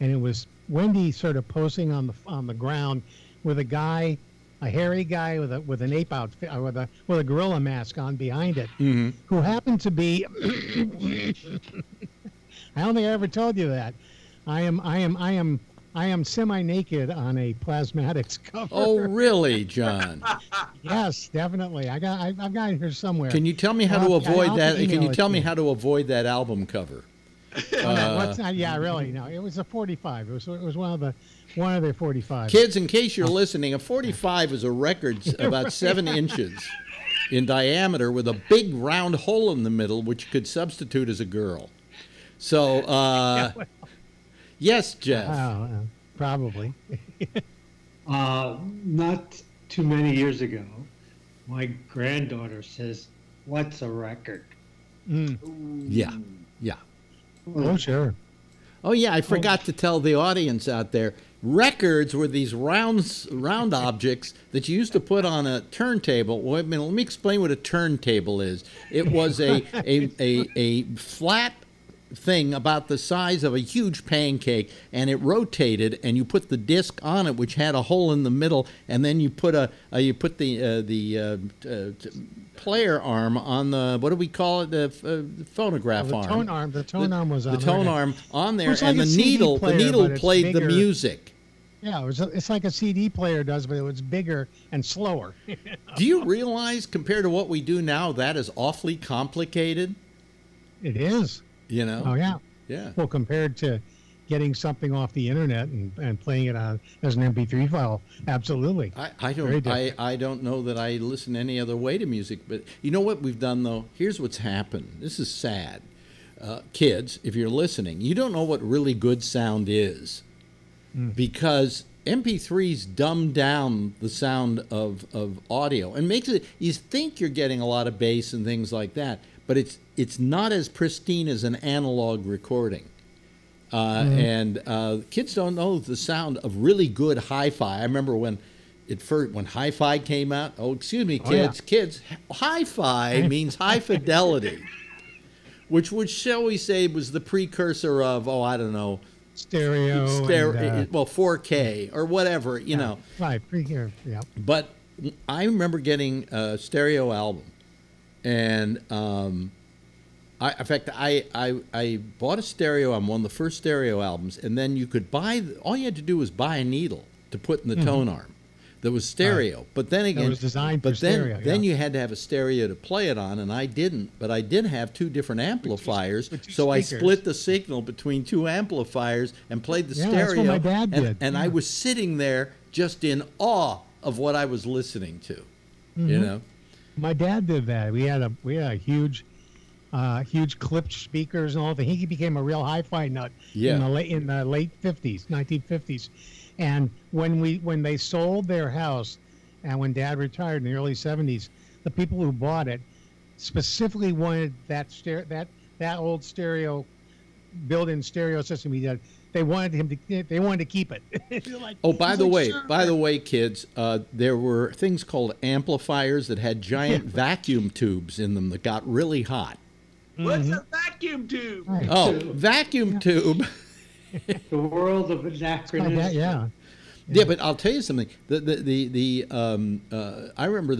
and it was Wendy sort of posing on the ground with a hairy guy with an ape outfit, with a gorilla mask on behind it, mm-hmm. who happened to be. I don't think I ever told you that. I am semi-naked on a Plasmatics cover. Oh, really, John? Yes, definitely. I've got it here somewhere. Can you tell me how to avoid that? Can you tell me how to avoid that album cover? Yeah, really. No, it was a 45. It was one of their 45. Kids, in case you're listening, a 45 is a record about 7 inches in diameter with a big round hole in the middle, which could substitute as a girl. So, yes, Jeff. Probably. Not too many years ago, my granddaughter says, "What's a record?" Yeah. Oh, sure. Oh, yeah, I forgot to tell the audience out there, records were these round objects that you used to put on a turntable. Well, let me explain what a turntable is. It was a flat thing about the size of a huge pancake, and it rotated, and you put the disc on it, which had a hole in the middle, and then you put the player arm on the, what do we call it, the phonograph arm. The tone arm was on there. The tone arm on there, like and the needle played the music. Yeah, it's like a CD player does, but it was bigger and slower. Do you realize, compared to what we do now, that is awfully complicated? It is. Oh, yeah. Yeah. Well, compared to getting something off the internet and playing it as an MP3 file, absolutely. I don't know that I listen any other way to music, but you know what we've done, though? Here's what's happened. This is sad. Kids, if you're listening, you don't know what really good sound is because MP3s dumb down the sound of audio and makes it, you think you're getting a lot of bass and things like that, but it's not as pristine as an analog recording. And kids don't know the sound of really good hi-fi. I remember when hi-fi came out. Oh, excuse me, kids. Hi-fi means high fidelity, which shall we say was the precursor of I don't know, stereo, and, 4K or whatever, you know. Right, pre-here, yeah. But I remember getting a stereo album, and I bought a stereo on one of the first stereo albums, and then you could all you had to do was buy a needle to put in the tone arm that was stereo. Right. But then again, it was designed for stereo. Then you had to have a stereo to play it on, and I didn't. But I did have two different amplifiers, with two so I speakers. split the signal between two amplifiers and played the stereo. That's what my dad did. And I was sitting there just in awe of what I was listening to. You know, my dad did that. We had a huge clipped speakers and all that. He became a real hi-fi nut in the late 50s, 1950s. And when they sold their house, and when Dad retired in the early 70s, the people who bought it specifically wanted that old stereo, built-in stereo system he did. They wanted to keep it. Like, by the way, kids, there were things called amplifiers that had giant vacuum tubes in them that got really hot. What's a vacuum tube? Right. Oh, vacuum tube. The world of anachronism. Yeah, but I'll tell you something. I remember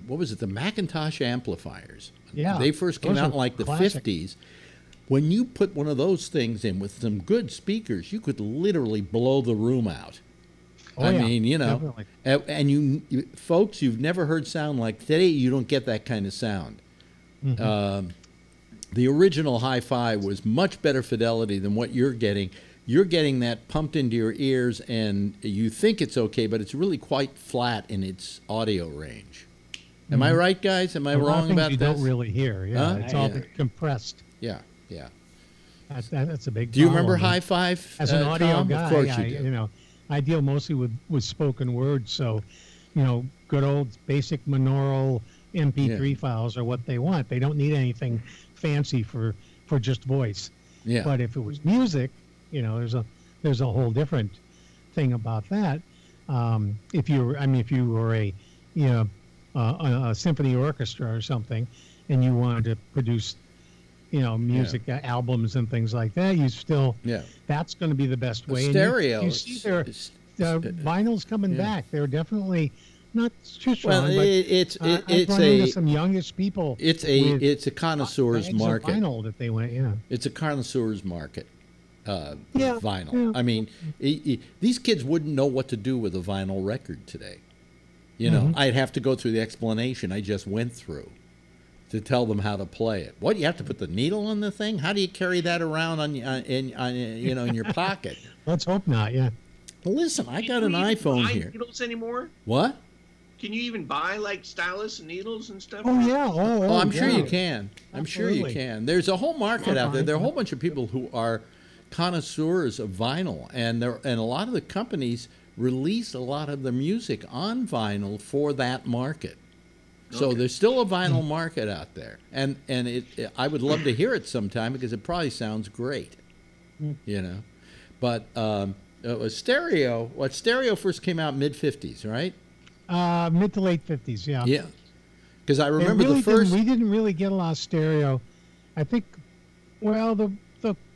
what was it? The Macintosh amplifiers. Yeah, they first came out in like the classic. 50s. When you put one of those things in with some good speakers, you could literally blow the room out. I mean, you know, definitely. and you folks, you've never heard sound like today. You don't get that kind of sound. The original hi-fi was much better fidelity than what you're getting. You're getting that pumped into your ears, and you think it's okay, but it's really quite flat in its audio range. Am I right, guys? Am I wrong about you this? don't really hear. Yeah, it's all compressed. Yeah. That's a big. Do you remember problem. hi-fi? As an audio Tom? guy, of course you do. you know, I deal mostly with spoken word, so you know, good old basic monaural MP3 files are what they want. They don't need anything fancy for just voice. Yeah. But if it was music, you know, there's a whole different thing about that. If you were a a symphony orchestra or something, and you wanted to produce, you know, music albums and things like that, you still that's going to be the best way. Stereo. You see their vinyl's coming back. They're definitely not too strong. Well, but it's into some youngish people. It's a connoisseur's market. Vinyl that they went, It's a connoisseur's market. Yeah, vinyl. yeah. I mean, these kids wouldn't know what to do with a vinyl record today. You know, I'd have to go through the explanation I just went through to tell them how to play it. What, you have to put the needle on the thing? How do you carry that around in your pocket? Let's hope not. Yeah. Well, listen, I got an iPhone here. Needles anymore? What? Can you even buy like stylus and needles and stuff? Oh yeah. Oh, I'm sure you can. I'm Absolutely. sure you can. There's a whole market out there. There are a whole bunch of people who are connoisseurs of vinyl, and a lot of the companies release a lot of the music on vinyl for that market. So there's still a vinyl market out there, and I would love to hear it sometime because it probably sounds great, you know. But stereo first came out mid-50s, right? Mid to late 50s, yeah. Yeah, because I remember really the first. We didn't really get a lot of stereo. I think, well, the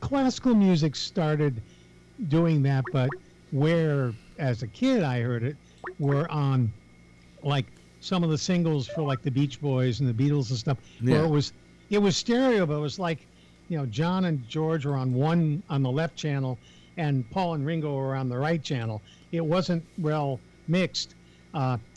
classical music started doing that, but where, as a kid, I heard it, were on, like, some of the singles for, like, the Beach Boys and the Beatles and stuff, where it was stereo, but it was like, you know, John and George were on the left channel, and Paul and Ringo were on the right channel. It wasn't well mixed.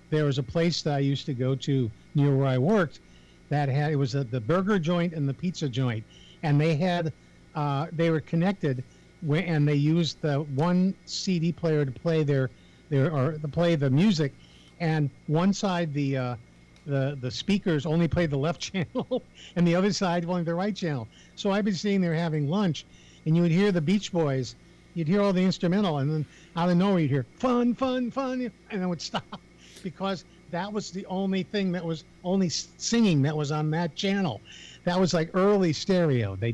There was a place that I used to go to near where I worked that it was the burger joint and the pizza joint, and they were connected, and they used the one CD player to play play the music, and one side the speakers only played the left channel, and the other side only the right channel. So I'd be sitting there having lunch, and you would hear the Beach Boys, you'd hear all the instrumental, and then out of nowhere you'd hear fun, fun, fun, and it would stop because that was the only thing that was only singing that was on that channel. that was like early stereo. They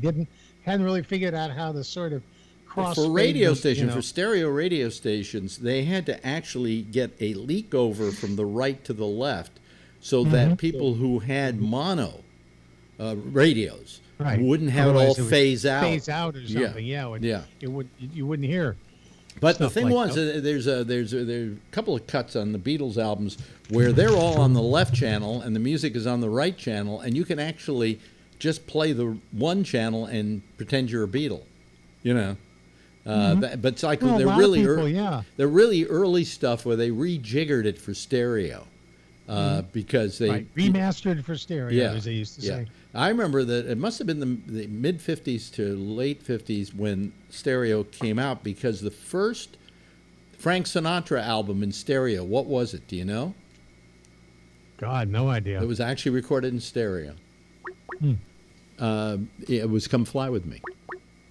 hadn't really figured out how to sort of cross for radio them, stations, for stereo radio stations, they had to actually get a leak over from the right to the left, so that people who had mono radios wouldn't have Otherwise it all phase out. Phase out or something. You wouldn't hear. But the thing was, there's a couple of cuts on the Beatles albums where they're all on the left channel and the music is on the right channel, and you can actually just play the one channel and pretend you're a Beatle, you know. But it's like they're really early stuff where they rejiggered it for stereo because they remastered for stereo, as they used to say. I remember that it must have been the mid 50s to late 50s when stereo came out, because the first Frank Sinatra album in stereo, what was it? Do you know? God, no idea. It was actually recorded in stereo. It was "Come Fly With Me."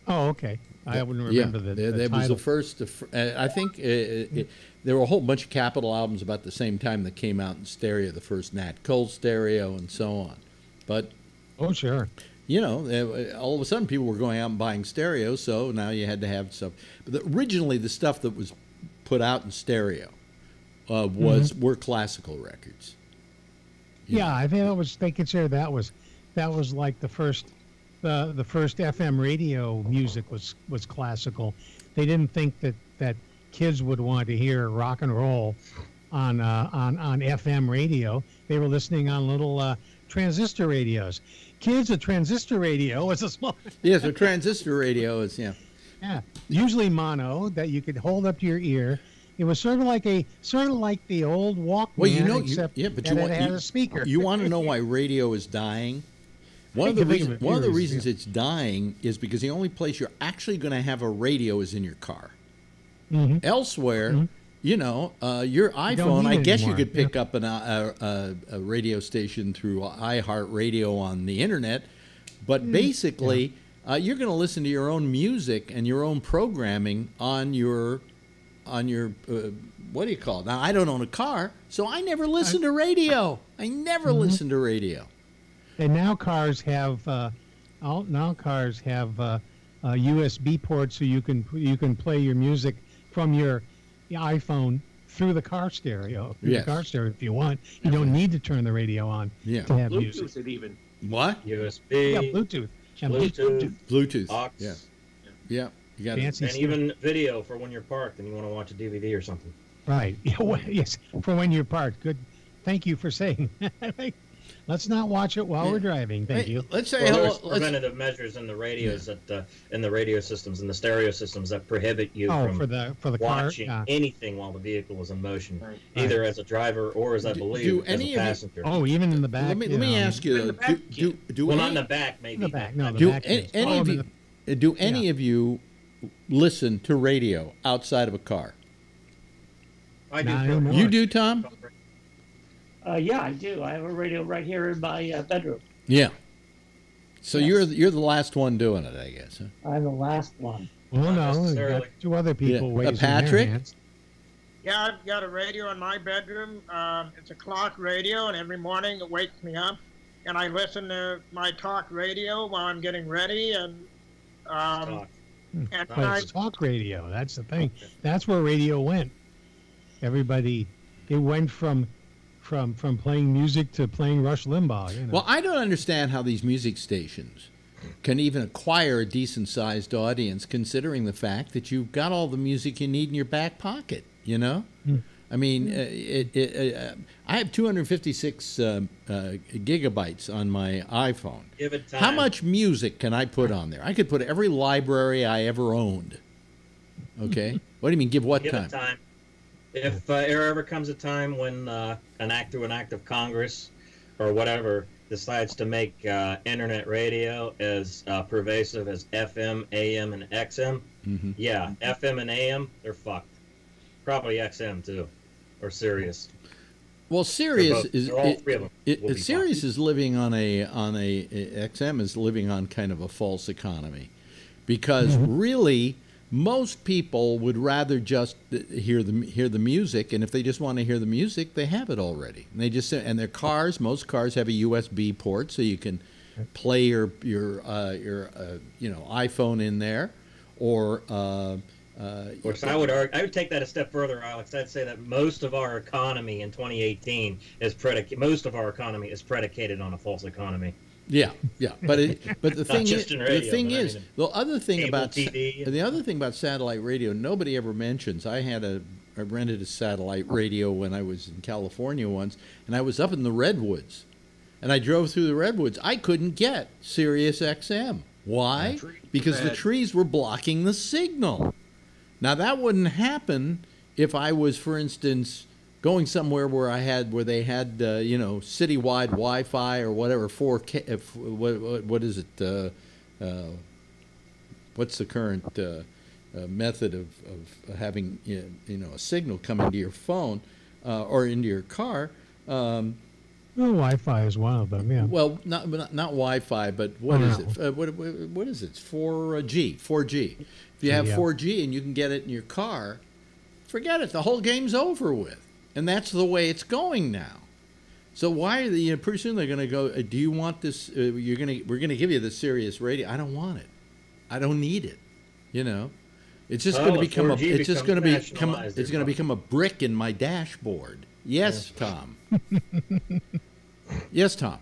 Oh, okay. I wouldn't remember the That was the first. I think there were a whole bunch of Capitol albums about the same time that came out in stereo. The first Nat Cole stereo and so on. But sure. You know, all of a sudden people were going out and buying stereo, so now you had to have stuff. But originally, the stuff that was put out in stereo were classical records. I think they considered that was like the first FM radio music was classical. They didn't think that kids would want to hear rock and roll on FM radio. They were listening on little transistor radios. Kids, a transistor radio is a small. Yes, a transistor radio is usually mono that you could hold up to your ear. It was sort of like the old Walkman. Well, you know, except but it had a speaker. You want to know why radio is dying? One of the reasons it's dying is because the only place you're actually going to have a radio is in your car. Elsewhere, you know, your iPhone, I guess you could pick up a radio station through iHeartRadio on the internet, but basically, you're going to listen to your own music and your own programming on your what do you call it? Now, I don't own a car, so I never listen to radio. I never listen to radio. And now cars have USB ports, so you can play your music from your iPhone through the car stereo. The car stereo, if you want. You don't need to turn the radio on to have Bluetooth music. it even. What? USB. Yeah, Bluetooth. Bluetooth. Aux. Yeah. You got fancy and even video for when you're parked and you want to watch a DVD or something. Right. Yes, for when you're parked. Good. Thank you for saying that. Let's not watch it while we're driving. Thank you. Let's say there's preventative measures in the radios that in the radio systems and the stereo systems that prohibit you from for the watching car, anything while the vehicle is in motion, either as a driver or, as I believe, as a passenger. Even in the back. Let me ask you. Not in the back, maybe. In the back. No, the back. Do any of you listen to radio outside of a car? I do. You do, Tom? Yeah, I do. I have a radio right here in my bedroom. Yeah. So you're the last one doing it, I guess. Huh? I'm the last one. Well, no, we got two other people waiting. Patrick? Yeah, I've got a radio in my bedroom. It's a clock radio, and every morning it wakes me up, and I listen to my talk radio while I'm getting ready. And it's talk radio. That's the thing. That's where radio went. It went from playing music to playing Rush Limbaugh. You know? Well, I don't understand how these music stations can even acquire a decent-sized audience, considering the fact that you've got all the music you need in your back pocket. You know, I mean, I have 256 gigabytes on my iPhone. Give it time. How much music can I put on there? I could put every library I ever owned. Okay, what do you mean? Give what time? Give it time. If there ever comes a time when an act of Congress or whatever decides to make internet radio as pervasive as FM, AM, and XM, FM and AM, they're fucked. Probably XM too, or Sirius. Well, Sirius is all three of them. Sirius is living on a XM is living on kind of a false economy, because really, most people would rather just hear the music, and if they just want to hear the music, they have it already. And they just, and their cars, most cars have a USB port, so you can play your iPhone in there, or Of course, I would take that a step further, Alex. I'd say that most of our economy in 2018 is predicated on a false economy. Yeah, but the thing is, the other thing about satellite radio nobody ever mentions. I rented a satellite radio when I was in California once, and I was up in the redwoods, and I drove through the redwoods. I couldn't get Sirius XM. Why? Because the trees were blocking the signal. Now that wouldn't happen if I was, for instance, going somewhere where they had citywide Wi-Fi or whatever 4K. What is it? What's the current method of having a signal come into your phone or into your car? Wi-Fi is one of them. Yeah. Well, not Wi-Fi, but what is it? What is it? It's 4G. 4G. If you have 4G and you can get it in your car, forget it. The whole game's over with. And that's the way it's going now. So why are they? Pretty soon they're going to go. Do you want this? We're going to give you the Sirius radio. I don't want it. I don't need it. It's just going to become It's going to become a brick in my dashboard. Yes, Tom. Yes, Tom.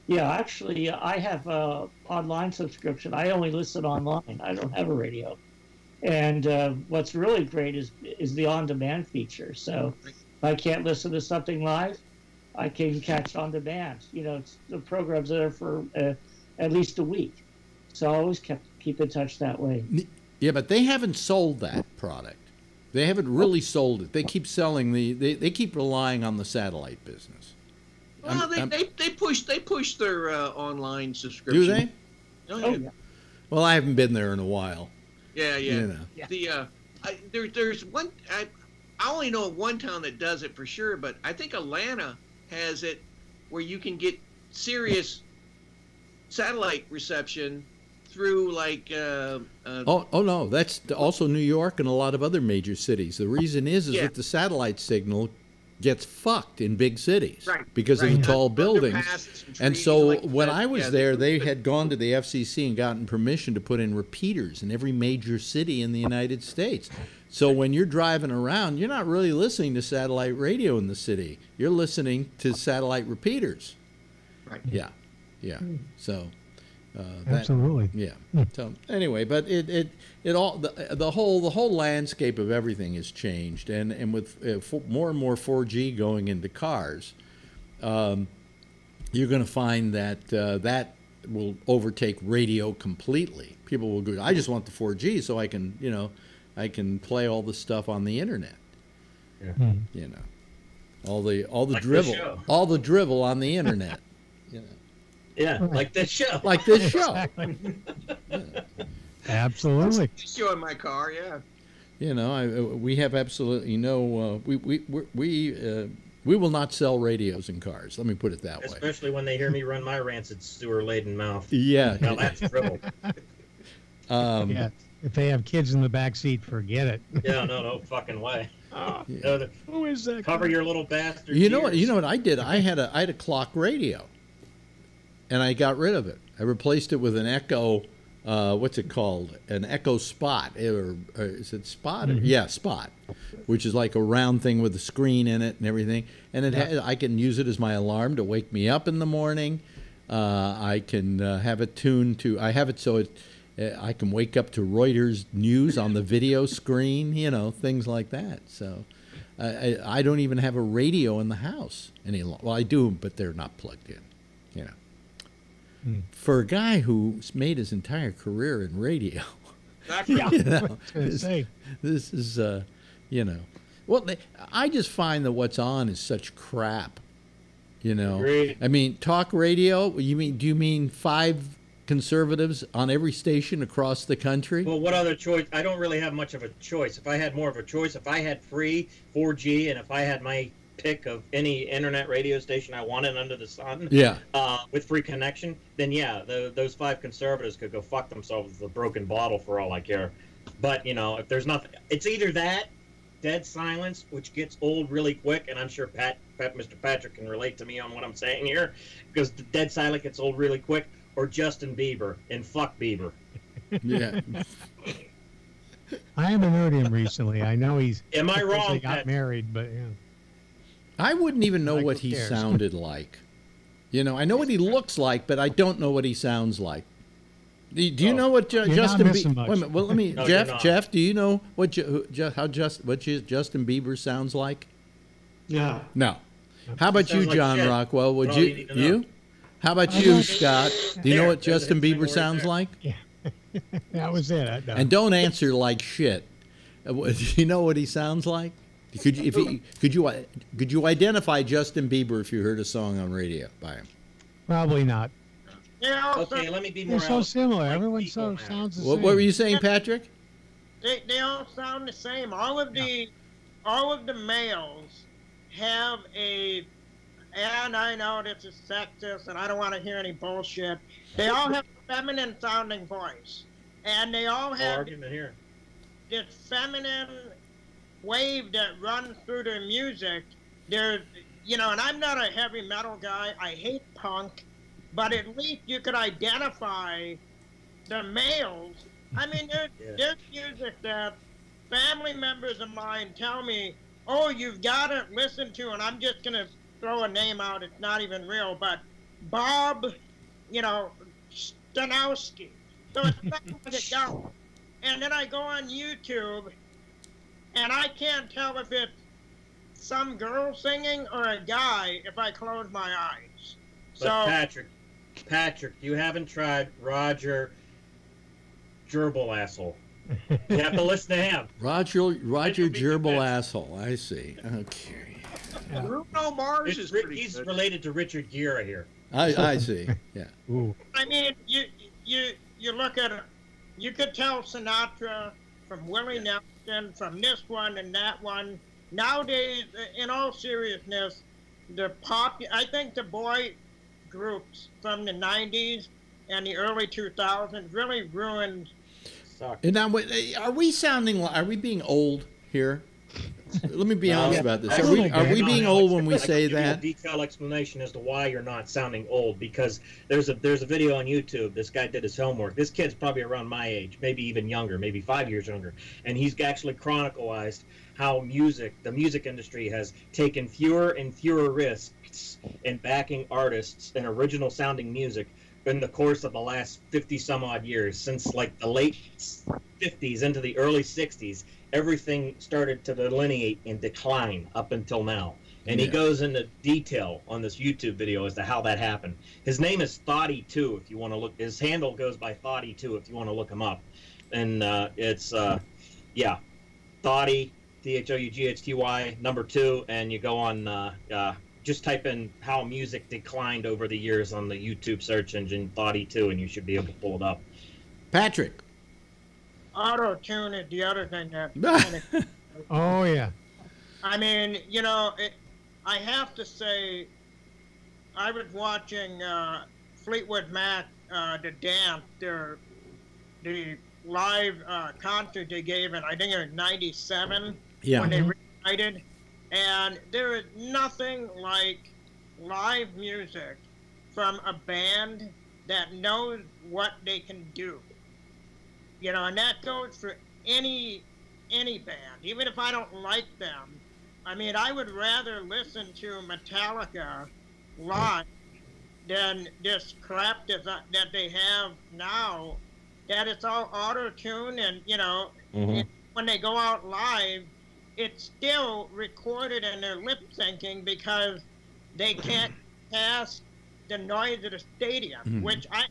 Yeah, actually, I have a online subscription. I only listen online. I don't have a radio. And what's really great is the on-demand feature. So if I can't listen to something live, I can catch on demand. The programs are there for at least a week. So I always keep in touch that way. Yeah, but they haven't sold that product. They haven't really sold it. They keep selling they keep relying on the satellite business. Well, they push their online subscription. Do they? Oh yeah. Well, I haven't been there in a while. Yeah. There's one. I only know of one town that does it for sure, but I think Atlanta has it where you can get Sirius satellite reception through no, that's also New York and a lot of other major cities. The reason is that the satellite signal gets fucked in big cities because of the tall buildings. And so when I was there, they had gone to the FCC and gotten permission to put in repeaters in every major city in the United States. So when you're driving around, you're not really listening to satellite radio in the city. You're listening to satellite repeaters. Right. Yeah. So absolutely. Yeah. So anyway, but the whole landscape of everything has changed, and with more and more 4G going into cars, you're going to find that that will overtake radio completely. People will go, I just want the 4G so I can play all the stuff on the internet. Yeah. All the like drivel on the internet. Yeah, like this show. Like this show. Exactly. Absolutely. This show in my car, yeah. We have absolutely no. We will not sell radios in cars. Let me put it that way. Especially when they hear me run my rancid sewer-laden mouth. Yeah. Now that's drivel. Yeah. If they have kids in the back seat, forget it. Yeah, no fucking way. Who is that? Cover your little bastard. You know what I did? I had a clock radio. And I got rid of it. I replaced it with an Echo, what's it called? An Echo Spot. Or is it Spot? Mm-hmm. Yeah, Spot, which is like a round thing with a screen in it and everything. And I can use it as my alarm to wake me up in the morning. I can have it tuned to, I have it so I can wake up to Reuters news on the video screen, things like that. So I don't even have a radio in the house any longer. Well, I do, but they're not plugged in, For a guy who's made his entire career in radio, this is, well, I just find that what's on is such crap, Agreed. I mean, talk radio, do you mean 5 conservatives on every station across the country? Well, what other choice? I don't really have much of a choice. If I had more of a choice, if I had free 4G and if I had my pick of any internet radio station I wanted under the sun, with free connection, then those 5 conservatives could go fuck themselves with a broken bottle for all I care. But if there's nothing, it's either that dead silence, which gets old really quick, and I'm sure Mr. Patrick can relate to me on what I'm saying here, because the dead silence gets old really quick, or Justin Bieber, and fuck Bieber. Yeah. I haven't heard him recently. I know he's. Am I wrong? He got married, but yeah. I wouldn't even know Like, what who he cares? sounded like. You know, I know what he looks like, but I don't know what he sounds like. Do you know what You're not Justin missing Bieber? much. Wait a minute. Well, let me. No, you're not. Jeff, do you know what Justin Bieber sounds like? No. No. How about you, Sounds like John shit. Rockwell? Would That's all you need to know. you? How about you, Scott? Do you know what There's a Justin thing Bieber right sounds there. like? That was it. And don't answer like shit. Do you know what he sounds like? Could you identify Justin Bieber if you heard a song on radio by him? Probably not. Yeah, Okay, let me be more They're so out- similar. like Everyone people so now. sounds the What same. were you saying, Patrick? they all sound the same. All of the males have a, and I know this is sexist and I don't want to hear any bullshit. They all have a feminine sounding voice. And they all No have argument here. this feminine wave that runs through their music. There's, and I'm not a heavy metal guy. I hate punk, but at least you could identify the males. I mean, there's music that family members of mine tell me, oh, you've got to listen to, and I'm just going to throw a name out. It's not even real, but Bob, Stanowski. So it's not like it goes. And then I go on YouTube, and I can't tell if it's some girl singing or a guy if I close my eyes. But Patrick, you haven't tried Roger Gerbil asshole. You have to listen to him. Roger be Gerbil convinced. asshole. I see. Okay. Bruno Mars is pretty He's good. related to Richard Gere here. I see. Yeah. Ooh. I mean, you look at it, you could tell Sinatra from Willie Nelson, from this one and that one. Nowadays, in all seriousness, I think the boy groups from the 90s and the early 2000s really ruined. And now, are we being old here? Let me be honest about this. Are we being old when we say that? A detailed explanation as to why you're not sounding old, because there's a video on YouTube. This guy did his homework. This kid's probably around my age, maybe even younger, maybe 5 years younger, and he's actually chronicalized how the music industry has taken fewer and fewer risks in backing artists and original sounding music in the course of the last 50 some odd years, since like the late 50s into the early 60s. Everything started to delineate and decline up until now. And he goes into detail on this YouTube video as to how that happened. His name is Thoughty2, if you want to look. His handle goes by Thoughty2, if you want to look him up. And it's, Thoughty, THOUGHTY, number 2, and you go on, just type in how music declined over the years on the YouTube search engine, Thoughty2, and you should be able to pull it up. Patrick. Auto-tune is the other thing that. Oh, yeah. I mean, I have to say, I was watching Fleetwood Mac, the dance, the live concert they gave in, I think it was 97, when they reunited. And there is nothing like live music from a band that knows what they can do. And that goes for any band, even if I don't like them. I mean, I would rather listen to Metallica live than this crap that they have now, that it's all auto-tune and, when they go out live, it's still recorded and they're lip-syncing because they can't pass the noise of the stadium, which I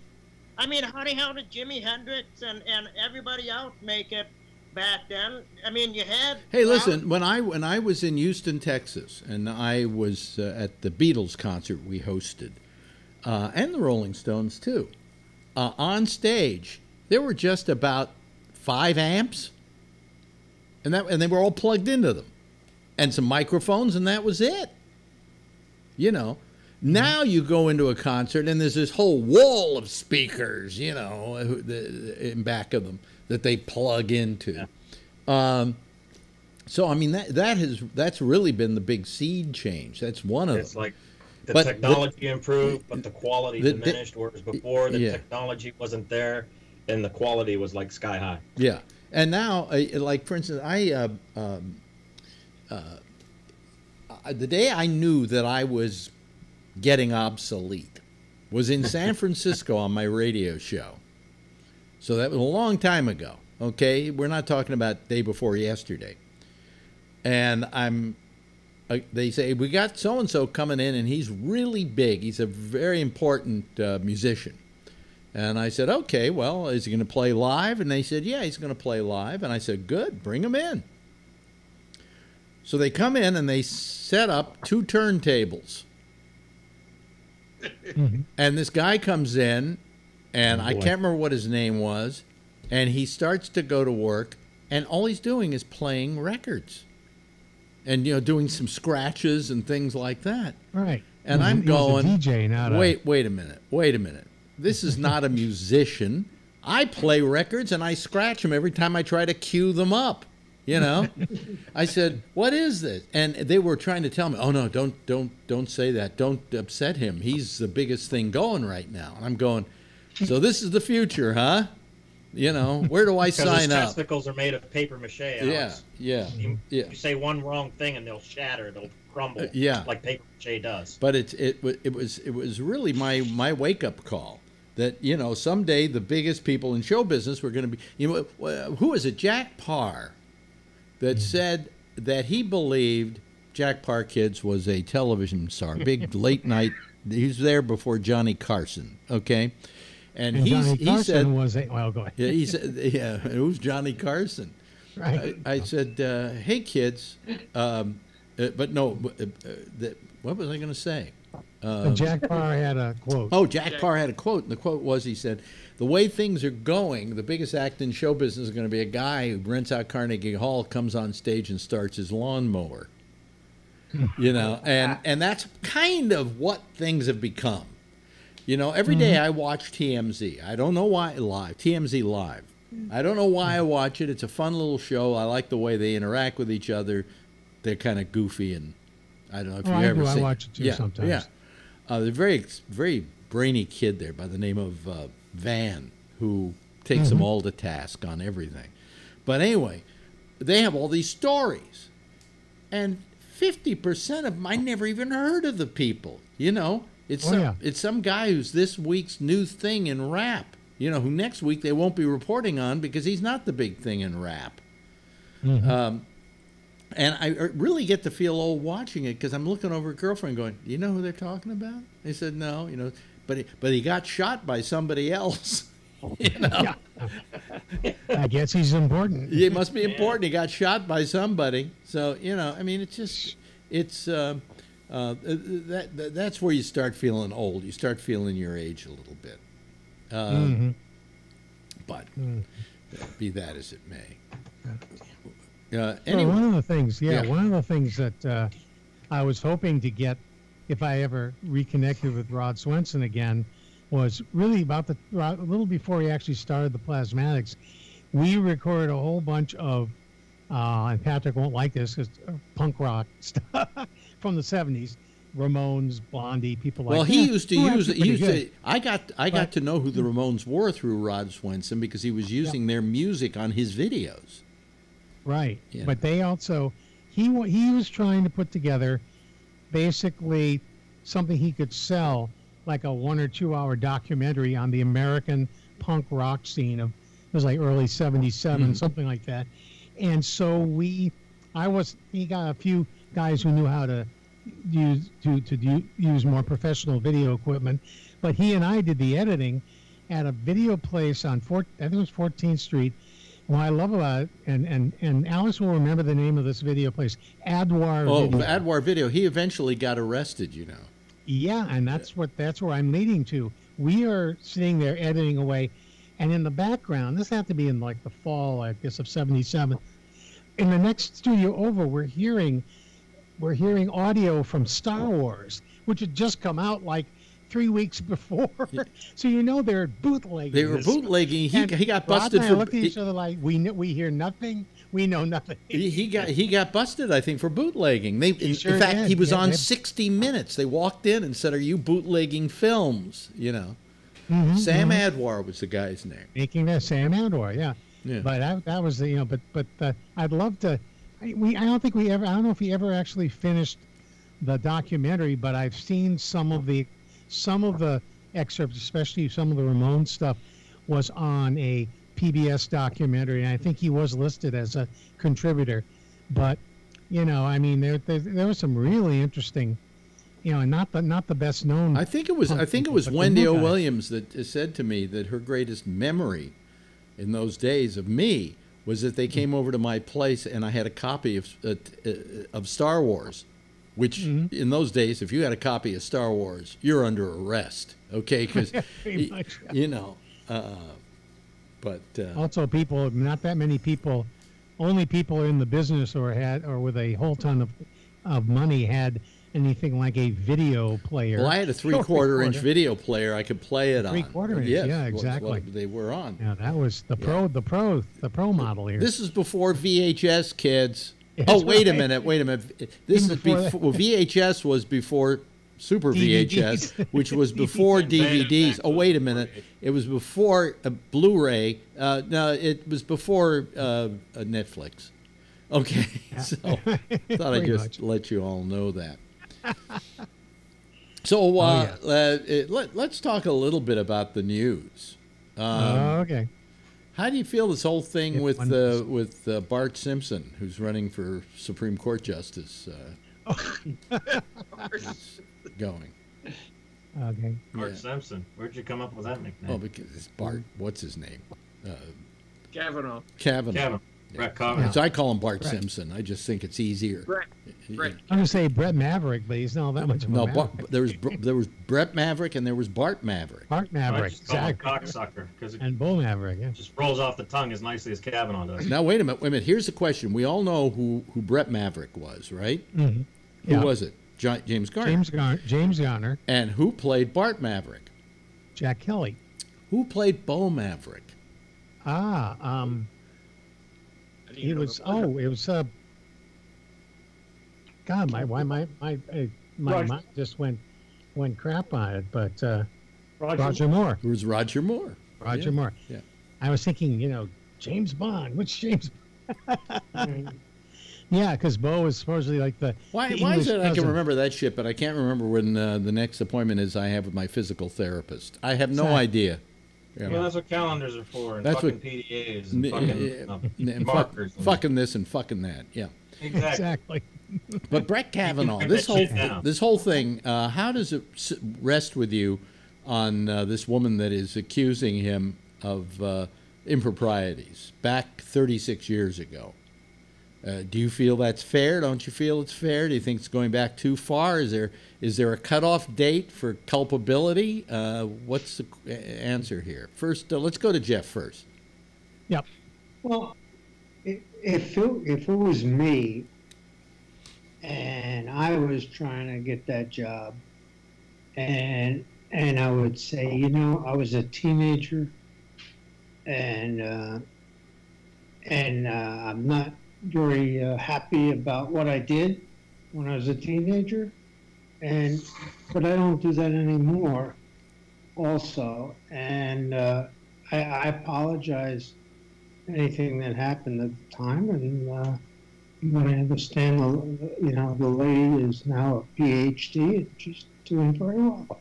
mean, how the hell did Jimi Hendrix and everybody else make it back then? I mean, you had... Hey, listen, when I was in Houston, Texas, and I was at the Beatles concert we hosted, and the Rolling Stones too, on stage, there were just about 5 amps, and they were all plugged into them, and some microphones, and that was it. Now you go into a concert and there's this whole wall of speakers, in back of them that they plug into. So I mean that's really been the big seed change. That's one of It's them. like the technology improved, but the quality diminished. Whereas before the technology wasn't there, and the quality was like sky high. Yeah, and now like for instance, the day I knew that I was getting obsolete was in San Francisco on my radio show. So that was a long time ago. Okay, we're not talking about day before yesterday. And they say, we got so-and-so coming in, and he's really big. He's a very important musician. And I said, okay, well, is he going to play live? And they said, yeah, he's going to play live. And I said, good, bring him in. So they come in, and they set up 2 turntables. And this guy comes in, and I can't remember what his name was, and he starts to go to work, and all he's doing is playing records. And, you know, doing some scratches and things like that. Right. And I'm going, a DJ, not wait a minute. This is not a musician. I play records and I scratch them every time I try to cue them up. You know, I said, what is this? And they were trying to tell me, oh no, don't say that. Don't upset him. He's the biggest thing going right now. And I'm going, so this is the future, huh? You know, where do I sign up? His testicles are made of paper mache, Alex. Yeah. You say one wrong thing and they'll shatter, they'll crumble, like paper mache does. But it was really my wake up call that, you know, someday the biggest people in show business were going to be, you know, who was it? Jack Parr, that said that he believed Jack Parr Kids was a television star, big late night. He was there before Johnny Carson. Okay. And he said, was a, well, go ahead. Yeah, he said, yeah, it was Johnny Carson. Right. I said, hey, kids, but no, what was I going to say? Jack Parr had a quote. Oh, Jack Parr had a quote, and the quote was, he said, the way things are going, the biggest act in show business is going to be a guy who rents out Carnegie Hall, comes on stage and starts his lawnmower. You know, and that's kind of what things have become. You know, every day I watch TMZ. I don't know why TMZ Live. I don't know why I watch it. It's a fun little show. I like the way they interact with each other. They're kind of goofy, and I don't know if you ever seen. I watch it too sometimes. Yeah, they're very brainy kid there by the name of Van, who takes them all to task on everything. But anyway, they have all these stories, and 50% of them I never even heard of the people. You know. It's some guy who's this week's new thing in rap, you know, who next week they won't be reporting on because he's not the big thing in rap. And I really get to feel old watching it because I'm looking over at girlfriend going, do you know who they're talking about? They said, no, you know, but he got shot by somebody else. You know? I guess he's important. He must be important. He got shot by somebody. So, you know, I mean, that's where you start feeling old. You start feeling your age a little bit. But be that as it may. Anyway. Well, one of the things that I was hoping to get if I ever reconnected with Rod Swenson again was really about a little before he actually started the Plasmatics. We recorded a whole bunch of, and Patrick won't like this, because punk rock stuff from the 70s. Ramones, Blondie, people like that. Well, he used to use it. I got to know who the Ramones were through Rod Swenson because he was using their music on his videos. Right. Yeah. But they also, he was trying to put together basically something he could sell, like a 1 or 2 hour documentary on the American punk rock scene of, it was like early 77, something like that. And so he got a few guys who knew how to use more professional video equipment, but he and I did the editing at a video place on I think it was 14th Street. What I love about it, and Alice will remember the name of this video place, Adwar Video. Oh, Adwar Video. He eventually got arrested, you know. Yeah, and that's where I'm leading to. We are sitting there editing away, and in the background, this had to be in like the fall, I guess, of 77. In the next studio over, we're hearing audio from Star Wars, which had just come out like 3 weeks before. So you know they're bootlegging. They were bootlegging. He got busted for. I looked at each other like we hear nothing. we know nothing. He got busted, I think, for bootlegging. In fact, did. he was Yeah, on they- 60 Minutes. They walked in and said, "Are you bootlegging films?" You know. Mhm, Sam mhm. Adwar was the guy's name. Making that Sam Adwar, yeah. Yeah. But that was the but I'd love to. I don't think we ever. I don't know if he ever actually finished the documentary, but I've seen some of the excerpts, especially some of the Ramones stuff, was on a PBS documentary, and I think he was listed as a contributor. But I mean, there was some really interesting, and not the best known. I think it was but Wendy the O. new guys. Williams that said to me that her greatest memory in those days of me was that they came over to my place and I had a copy of Star Wars, which in those days, if you had a copy of Star Wars, you're under arrest, okay? Because Pretty much. But Also, not that many people, only people in the business or with a whole ton of money had anything like a video player. well, I had a 3/4 inch video player I could play it on. 3/4 inch, Yes, yeah, was exactly. what they were on. Yeah, that was the pro model here. This is before VHS, kids. That's Oh, wait a right. minute. This Even is before that. before VHS was before Super DVDs. VHS, which was before DVDs. Betamax Oh, wait a minute. It was before Blu-ray. No, it was before Netflix. Okay, so thought I'd Pretty just much. let you all know that. So let's talk a little bit about the news. Okay. How do you feel this whole thing If with one- with Bart Simpson, who's running for Supreme Court Justice, going? Okay. Bart Yeah. Simpson. Where'd you come up with that nickname? Oh, because it's Bart. What's his name? Kavanaugh. Kavanaugh. Kevin. Brett Kavanaugh. So I call him Bart Simpson. I just think it's easier. Brett. I'm gonna say Brett Maverick, but he's not that much of a No, Maverick. there was Brett Maverick and there was Bart Maverick. Bart I Maverick, just call him exactly. cocksucker because it And Bull Maverick, yeah. just rolls off the tongue as nicely as Kavanaugh does. Now wait a minute. Here's the question. We all know who Brett Maverick was, right? Mhm. Who Yeah. was it? James Garner. James Garner, And who played Bart Maverick? Jack Kelly. Who played Bo Maverick? It was God, my mind just went crap on it, but Roger Moore. It was Roger Moore. Roger Yeah. Moore. Yeah. I was thinking, James Bond. Which James? Yeah, because Bo is supposedly like the Why English is it I can cousin. remember that shit, but I can't remember when the next appointment is I have with my physical therapist. I have no Exactly. idea. Yeah. Well, that's what calendars are for, and That's fucking what- PDAs, and fucking And markers. and- fucking this and fucking that. Yeah. Exactly. Exactly. But Brett Kavanaugh, write this that whole shit down. this whole thing, how does it rest with you on this woman that is accusing him of improprieties back 36 years ago? Do you feel that's fair? Don't you feel it's fair? Do you think it's going back too far? Is there a cutoff date for culpability? What's the answer here? First, let's go to Jeff first. Yep. Well, if it was me and I was trying to get that job, and I would say, I was a teenager, and I'm not very happy about what I did when I was a teenager, but I don't do that anymore. Also, and I apologize anything that happened at the time, and I understand the lady is now a PhD and she's doing very well,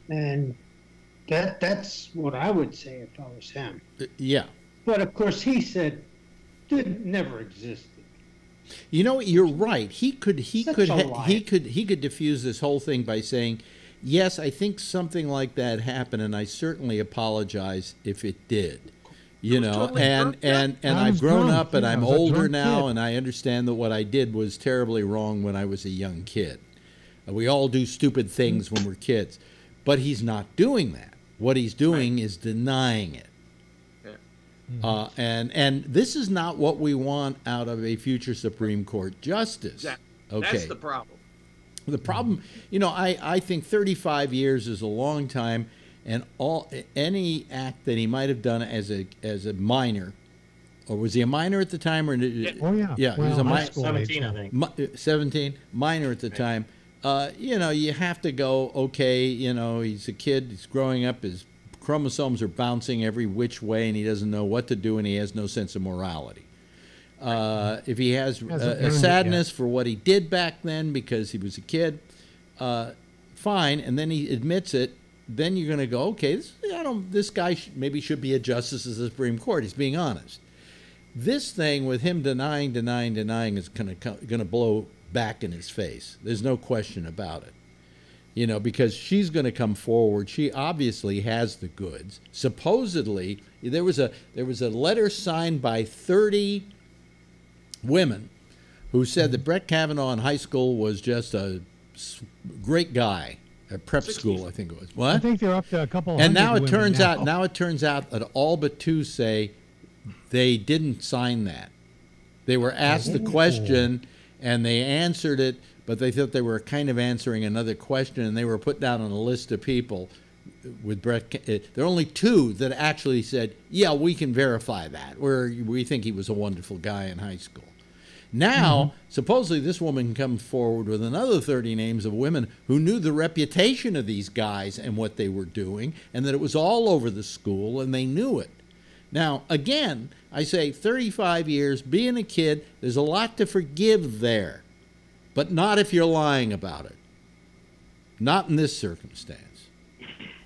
and that's what I would say if I was him. Yeah. But of course, he said never existed. You know, you're right. He could Such a lie. he could diffuse this whole thing by saying, "Yes, I think something like that happened, and I certainly apologize if it did." You know, totally and perfect. and I I've was grown drunk, up and yeah, I I'm was a older drunk now, kid. and I understand that what I did was terribly wrong when I was a young kid. We all do stupid things when we're kids, but he's not doing that. What he's doing is denying it. And this is not what we want out of a future Supreme Court justice. Exactly. Okay. That's the problem. The problem, I think 35 years is a long time, and any act that he might have done as a minor or was he a minor at the time? Or Oh yeah. Yeah, he was a minor. 17, I think. 17, minor at the time. You know, you have to go, okay, you know, he's a kid, he's growing up, his chromosomes are bouncing every which way, and he doesn't know what to do, and he has no sense of morality. If he has a sadness for what he did back then because he was a kid, fine, and then he admits it, then you're going to go, okay, this guy maybe should be a justice of the Supreme Court. He's being honest. This thing with him denying is going to blow back in his face. There's no question about it. You know, because she's going to come forward. She obviously has the goods. Supposedly, there was a letter signed by 30 women who said that Brett Kavanaugh in high school was just a great guy at prep school, I think it was. What? I think they're up to a couple. And now it turns out that all but 2 say they didn't sign that. They were asked the question and they answered it, but they thought they were kind of answering another question, and they were put down on a list of people with Brett. There are only 2 that actually said, yeah, we can verify that, we think he was a wonderful guy in high school. Now, supposedly this woman comes forward with another 30 names of women who knew the reputation of these guys and what they were doing, and that it was all over the school, and they knew it. Now, again, I say 35 years, being a kid, there's a lot to forgive there, but not if you're lying about it. Not in this circumstance.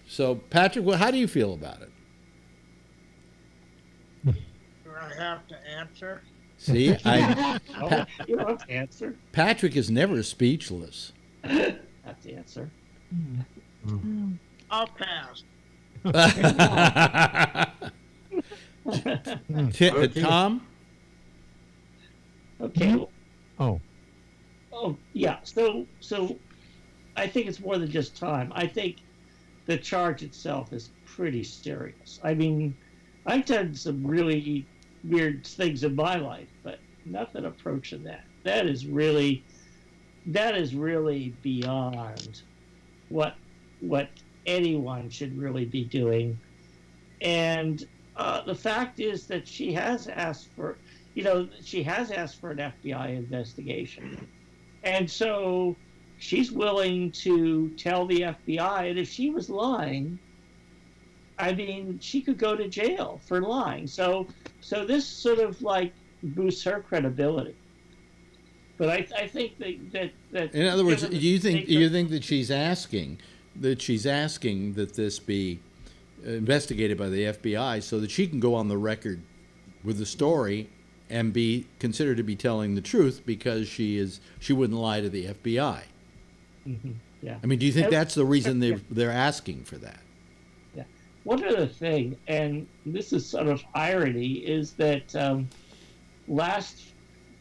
So, Patrick, how do you feel about it? Do I have to answer? See, You don't have to answer. Patrick is never speechless. Have to answer. I'll pass. Tom? Okay. Oh, yeah. So I think it's more than just time. I think the charge itself is pretty serious. I mean, I've done some really weird things in my life, but nothing approaching that. That is really beyond what anyone should really be doing. And the fact is that she has asked for an FBI investigation. And so she's willing to tell the FBI, and if she was lying, I mean, she could go to jail for lying. So this sort of like boosts her credibility. But I think that in other words, do you think that she's asking that this be investigated by the FBI so that she can go on the record with the story and be considered to be telling the truth because she wouldn't lie to the FBI? Mm-hmm. Yeah. I mean, do you think that's the reason they're asking for that? Yeah. One other thing, and this is sort of irony, is that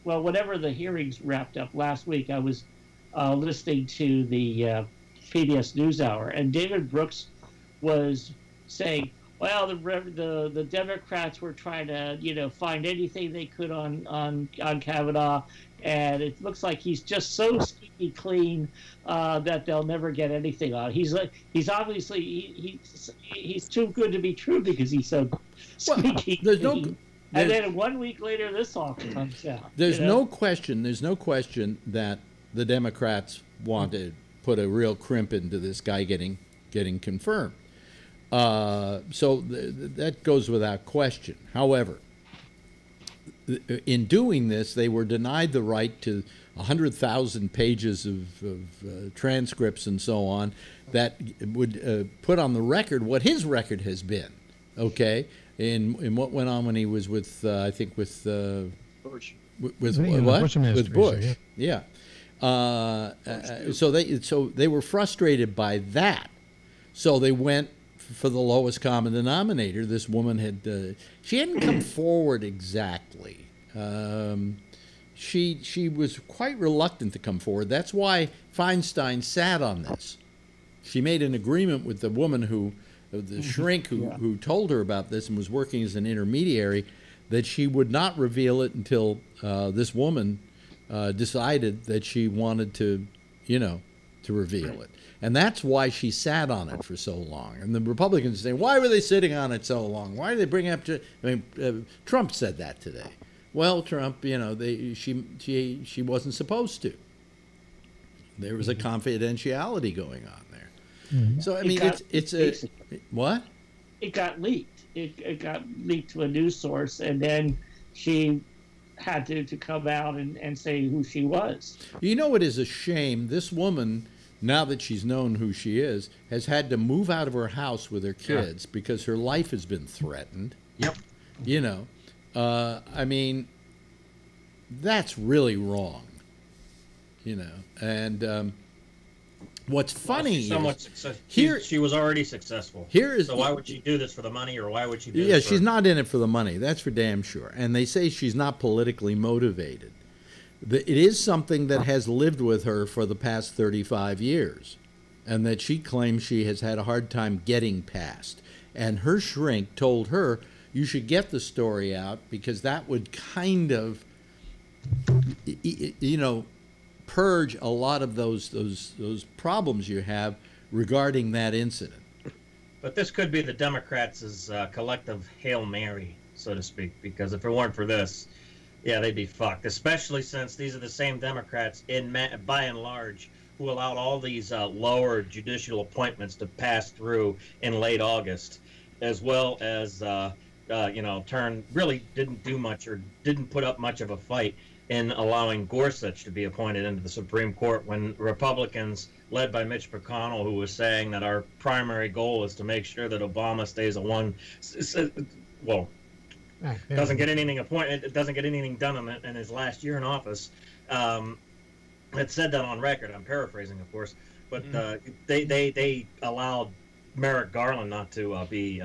whenever the hearings wrapped up last week, I was listening to the PBS NewsHour, and David Brooks was saying, well, the Democrats were trying to, find anything they could on Kavanaugh, and it looks like he's just so squeaky clean that they'll never get anything on. He's obviously he's too good to be true because he's so squeaky clean. And then 1 week later, this all comes out. There's no question that the Democrats want to put a real crimp into this guy getting confirmed. So that goes without question. However, in doing this, they were denied the right to 100,000 pages of transcripts and so on that would put on the record what his record has been. Okay, in what went on when he was with I think with Bush. With what? With Bush. Yeah. So they were frustrated by that. So they went for the lowest common denominator. This woman she hadn't come forward exactly. She was quite reluctant to come forward. That's why Feinstein sat on this. She made an agreement with the woman the shrink who told her about this and was working as an intermediary, that she would not reveal it until this woman decided that she wanted to, to reveal it. And that's why she sat on it for so long. And the Republicans say, why were they sitting on it so long? Why did they bring it up to... I mean, Trump said that today. Well, Trump, she wasn't supposed to. There was a confidentiality going on there. Mm-hmm. So, I mean, it's a... What? It got leaked. It got leaked to a news source, and then she had to come out and say who she was. You know, it is a shame. This woman, now that she's known who she is, has had to move out of her house with her kids because her life has been threatened. Yep. You know, I mean, that's really wrong. You know, and what's funny is she was already successful. So why would she do this for the money, or why would she do this? Yeah, she's not in it for the money. That's for damn sure. And they say she's not politically motivated. It is something that has lived with her for the past 35 years, and that she claims she has had a hard time getting past. And her shrink told her, you should get the story out because that would kind of, you know, purge a lot of those problems you have regarding that incident. But this could be the Democrats' collective Hail Mary, so to speak, because if it weren't for this, yeah, they'd be fucked, especially since these are the same Democrats, by and large, who allowed all these lower judicial appointments to pass through in late August, as well as, really didn't do much or didn't put up much of a fight in allowing Gorsuch to be appointed into the Supreme Court when Republicans, led by Mitch McConnell, who was saying that our primary goal is to make sure that Obama stays doesn't get anything appointed, doesn't get anything done in his last year in office. It said that on record. I'm paraphrasing, of course, but they allowed Merrick Garland not to be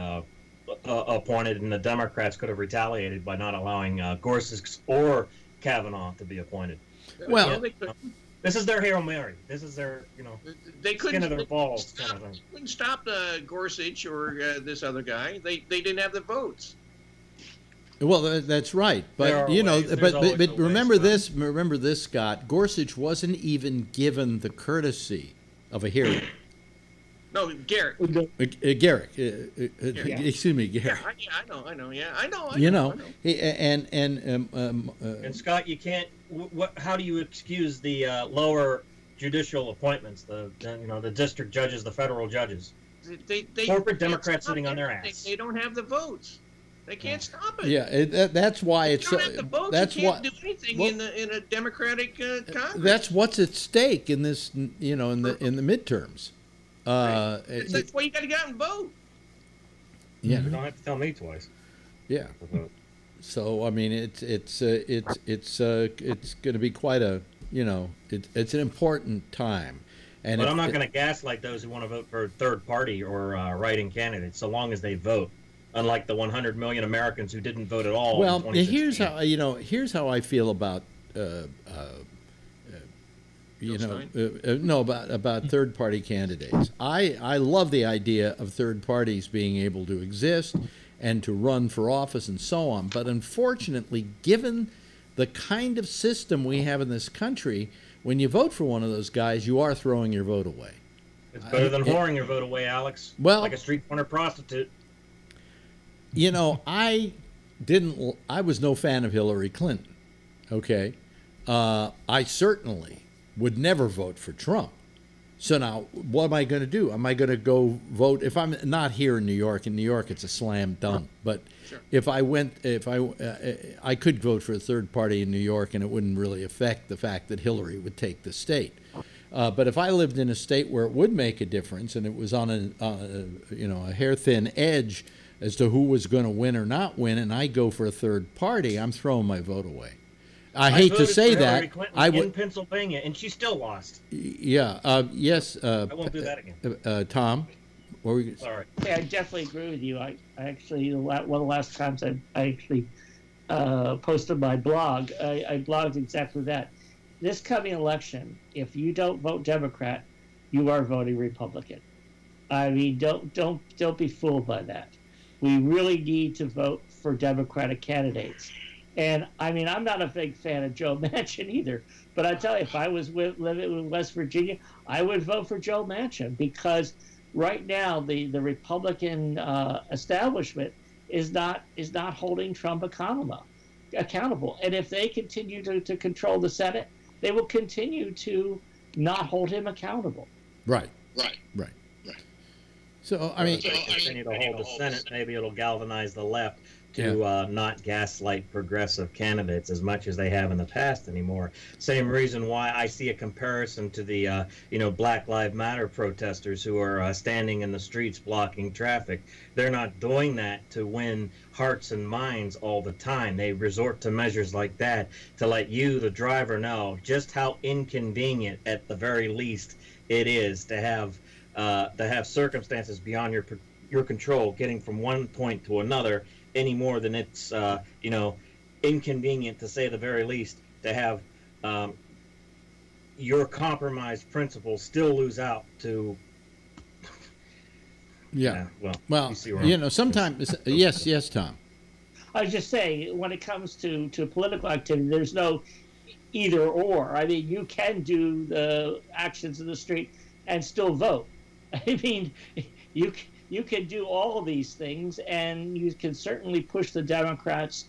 appointed, and the Democrats could have retaliated by not allowing Gorsuch or Kavanaugh to be appointed. Well, this is their Hail Mary. This is their, they skin of their balls stop, kind of thing. Couldn't stop Gorsuch or this other guy. They didn't have the votes. Well, that's right, but but remember this. Remember this, Scott. Gorsuch wasn't even given the courtesy of a hearing. No, Garrett. Garrett. Excuse me, Garrett. Yeah, I know. Yeah, I know. And Scott, you can't. How do you excuse the lower judicial appointments? The district judges, the federal judges. Corporate Democrats sitting on their ass. They don't have the votes. They can't stop it. Yeah, that's why it's. You don't have the votes. That's you can't do anything in a Democratic Congress. That's what's at stake in this. In the midterms. That's why you got to get out and vote. Yeah, you don't have to tell me twice. Yeah. So I mean, it's going to be quite a it's an important time. And but I'm not going to gaslight those who want to vote for a third party or write-in candidates, so long as they vote. Unlike the 100 million Americans who didn't vote at all. Well, here's how I feel about about third-party candidates. I love the idea of third parties being able to exist and to run for office and so on. But unfortunately, given the kind of system we have in this country, when you vote for one of those guys, you are throwing your vote away. It's better than whoring your vote away, Alex. Well, like a street corner prostitute. I was no fan of Hillary Clinton. Okay, I certainly would never vote for Trump. So now, what am I going to do? Am I going to go vote? If I'm not here in New York, it's a slam dunk. But sure. If I could vote for a third party in New York, and it wouldn't really affect the fact that Hillary would take the state. But if I lived in a state where it would make a difference, and it was on a hair-thin edge as to who was going to win or not win, and I go for a third party, I'm throwing my vote away. I hate to say that. I would in Pennsylvania, and she still lost. Yeah. Yes. I won't do that again. Tom, what were you? Sorry. Yeah, I definitely agree with you. I actually one of the last times I actually posted my blog. I blogged exactly that. This coming election, if you don't vote Democrat, you are voting Republican. I mean, don't be fooled by that. We really need to vote for Democratic candidates. And I mean, I'm not a big fan of Joe Manchin either. But I tell you, if I was living in West Virginia, I would vote for Joe Manchin, because right now the Republican establishment is not holding Trump accountable. And if they continue to control the Senate, they will continue to not hold him accountable. Right. So I mean, if they continue to hold the Senate, maybe it'll galvanize the left to not gaslight progressive candidates as much as they have in the past anymore. Same reason why I see a comparison to the Black Lives Matter protesters who are standing in the streets blocking traffic. They're not doing that to win hearts and minds all the time. They resort to measures like that to let you, the driver, know just how inconvenient, at the very least, it is to have circumstances beyond your control, getting from one point to another, any more than it's inconvenient, to say the very least, to have your compromised principles still lose out to. Well, sometimes yes, Tom. I was just saying, when it comes to political activity, there's no either or. I mean, you can do the actions in the street and still vote. I mean, you can do all of these things, and you can certainly push the Democrats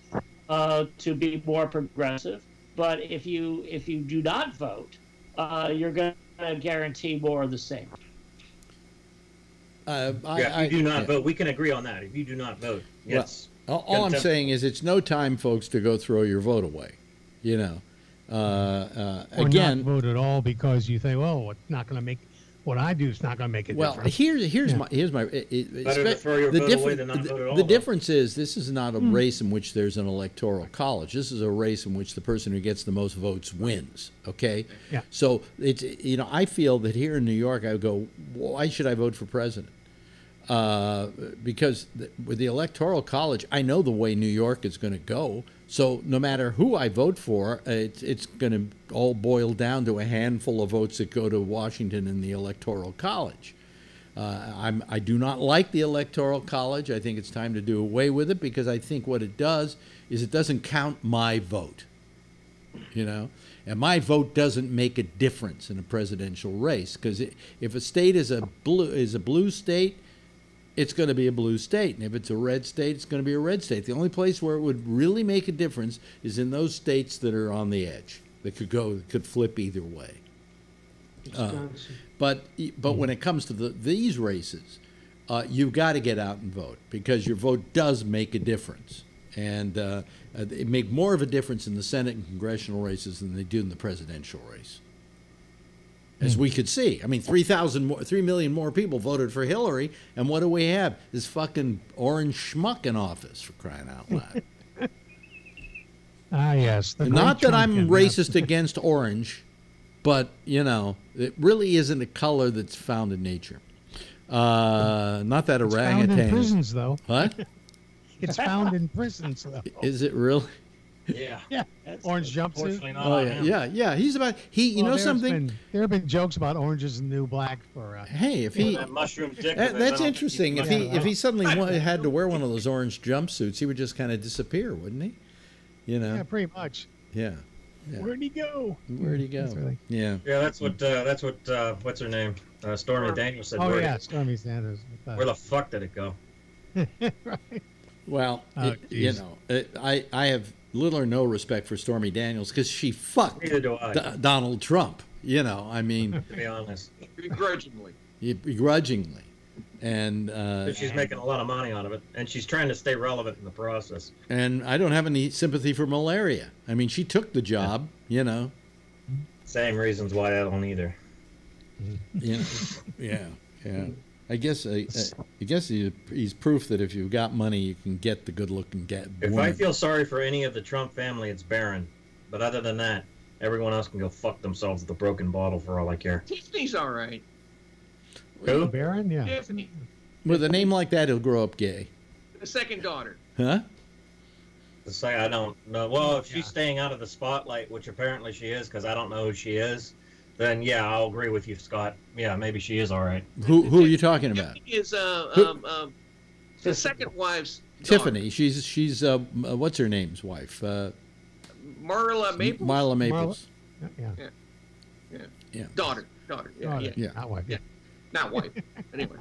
to be more progressive. But if you do not vote, you're going to guarantee more of the same. If you do not vote, we can agree on that. If you do not vote, yes. Well, all I'm saying is it's no time, folks, to go throw your vote away. Or again, not vote at all because you think, well, it's not going to make. What I do is not going to make a difference. Here's my better to throw your vote away than not vote at all. The difference is this is not a race in which there's an electoral college. This is a race in which the person who gets the most votes wins. Okay. Yeah. So it's I feel that here in New York I would go, why should I vote for president? Because with the electoral college, I know the way New York is going to go. So no matter who I vote for, it's going to all boil down to a handful of votes that go to Washington in the Electoral College. I do not like the Electoral College. I think it's time to do away with it, because I think what it does is it doesn't count my vote. And my vote doesn't make a difference in a presidential race, because if a state is a blue state, it's going to be a blue state. And if it's a red state, it's going to be a red state. The only place where it would really make a difference is in those states that are on the edge, that could flip either way. But when it comes to these races, you've got to get out and vote, because your vote does make a difference. And it make more of a difference in the Senate and congressional races than they do in the presidential race. As we could see. I mean, 3 million more people voted for Hillary, and what do we have? This fucking orange schmuck in office, for crying out loud. Yes. Not that I'm racist against orange, but, it really isn't a color that's found in nature. Not that orangutan. It's found in prisons, though. What? It's found in prisons, though. Is it really? Yeah. Orange jumpsuit. Oh yeah. He's about something. There have been jokes about orange is the new black for. Hey, if he that mushroom dick. That's interesting. If he suddenly had to wear one of those orange jumpsuits, he would just kind of disappear, wouldn't he? Yeah, pretty much. Yeah. Where'd he go? Yeah. Yeah, that's what what's her name? Stormy Daniels said. Oh yeah, Stormy Sanders. Where the fuck did it go? Right. Well, I have little or no respect for Stormy Daniels, because she fucked Donald Trump. I mean, to be honest, begrudgingly, and she's making a lot of money out of it, and she's trying to stay relevant in the process. And I don't have any sympathy for malaria. I mean, she took the job. Same reasons why I don't either. Yeah. I guess he's proof that if you've got money, you can get the good-looking If I feel sorry for any of the Trump family, it's Barron. But other than that, everyone else can go fuck themselves with a broken bottle for all I care. Tiffany's all right. Who? Barron? Yeah. Tiffany, with a name like that, he'll grow up gay. the second daughter. Huh? To say I don't know. Well, if she's staying out of the spotlight, which apparently she is, because I don't know who she is, then yeah, I'll agree with you, Scott. Yeah, maybe she is all right. Who are you talking about? Is the second wife's Tiffany. She's what's her name's wife? Marla Maples. Marla Maples. Yeah. Daughter. Yeah. Not wife. Yeah. Not wife. Anyway.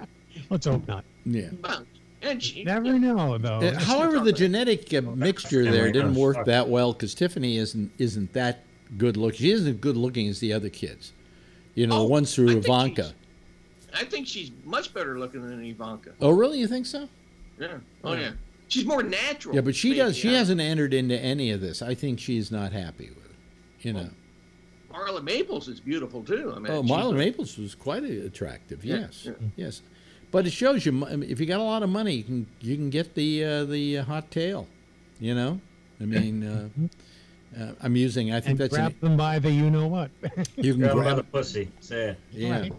Let's hope not. Yeah. Well, and she Never know though. However, the genetic mixture there didn't work that well because Tiffany isn't that good looking. She isn't as good looking as the other kids. You know, the ones through Ivanka. I think she's much better looking than Ivanka. Oh, really? You think so? Yeah. Oh, yeah. She's more natural. Yeah, but she hasn't entered into any of this. I think she's not happy with it. You know. Marla Maples is beautiful too. I mean, Marla Maples was quite attractive. Yes, yes. But it shows you if you got a lot of money, you can get the hot tail. You know, I mean, I'm using. I think and that's grab them by the you know what. You can grab them by the pussy. Say it. Yeah.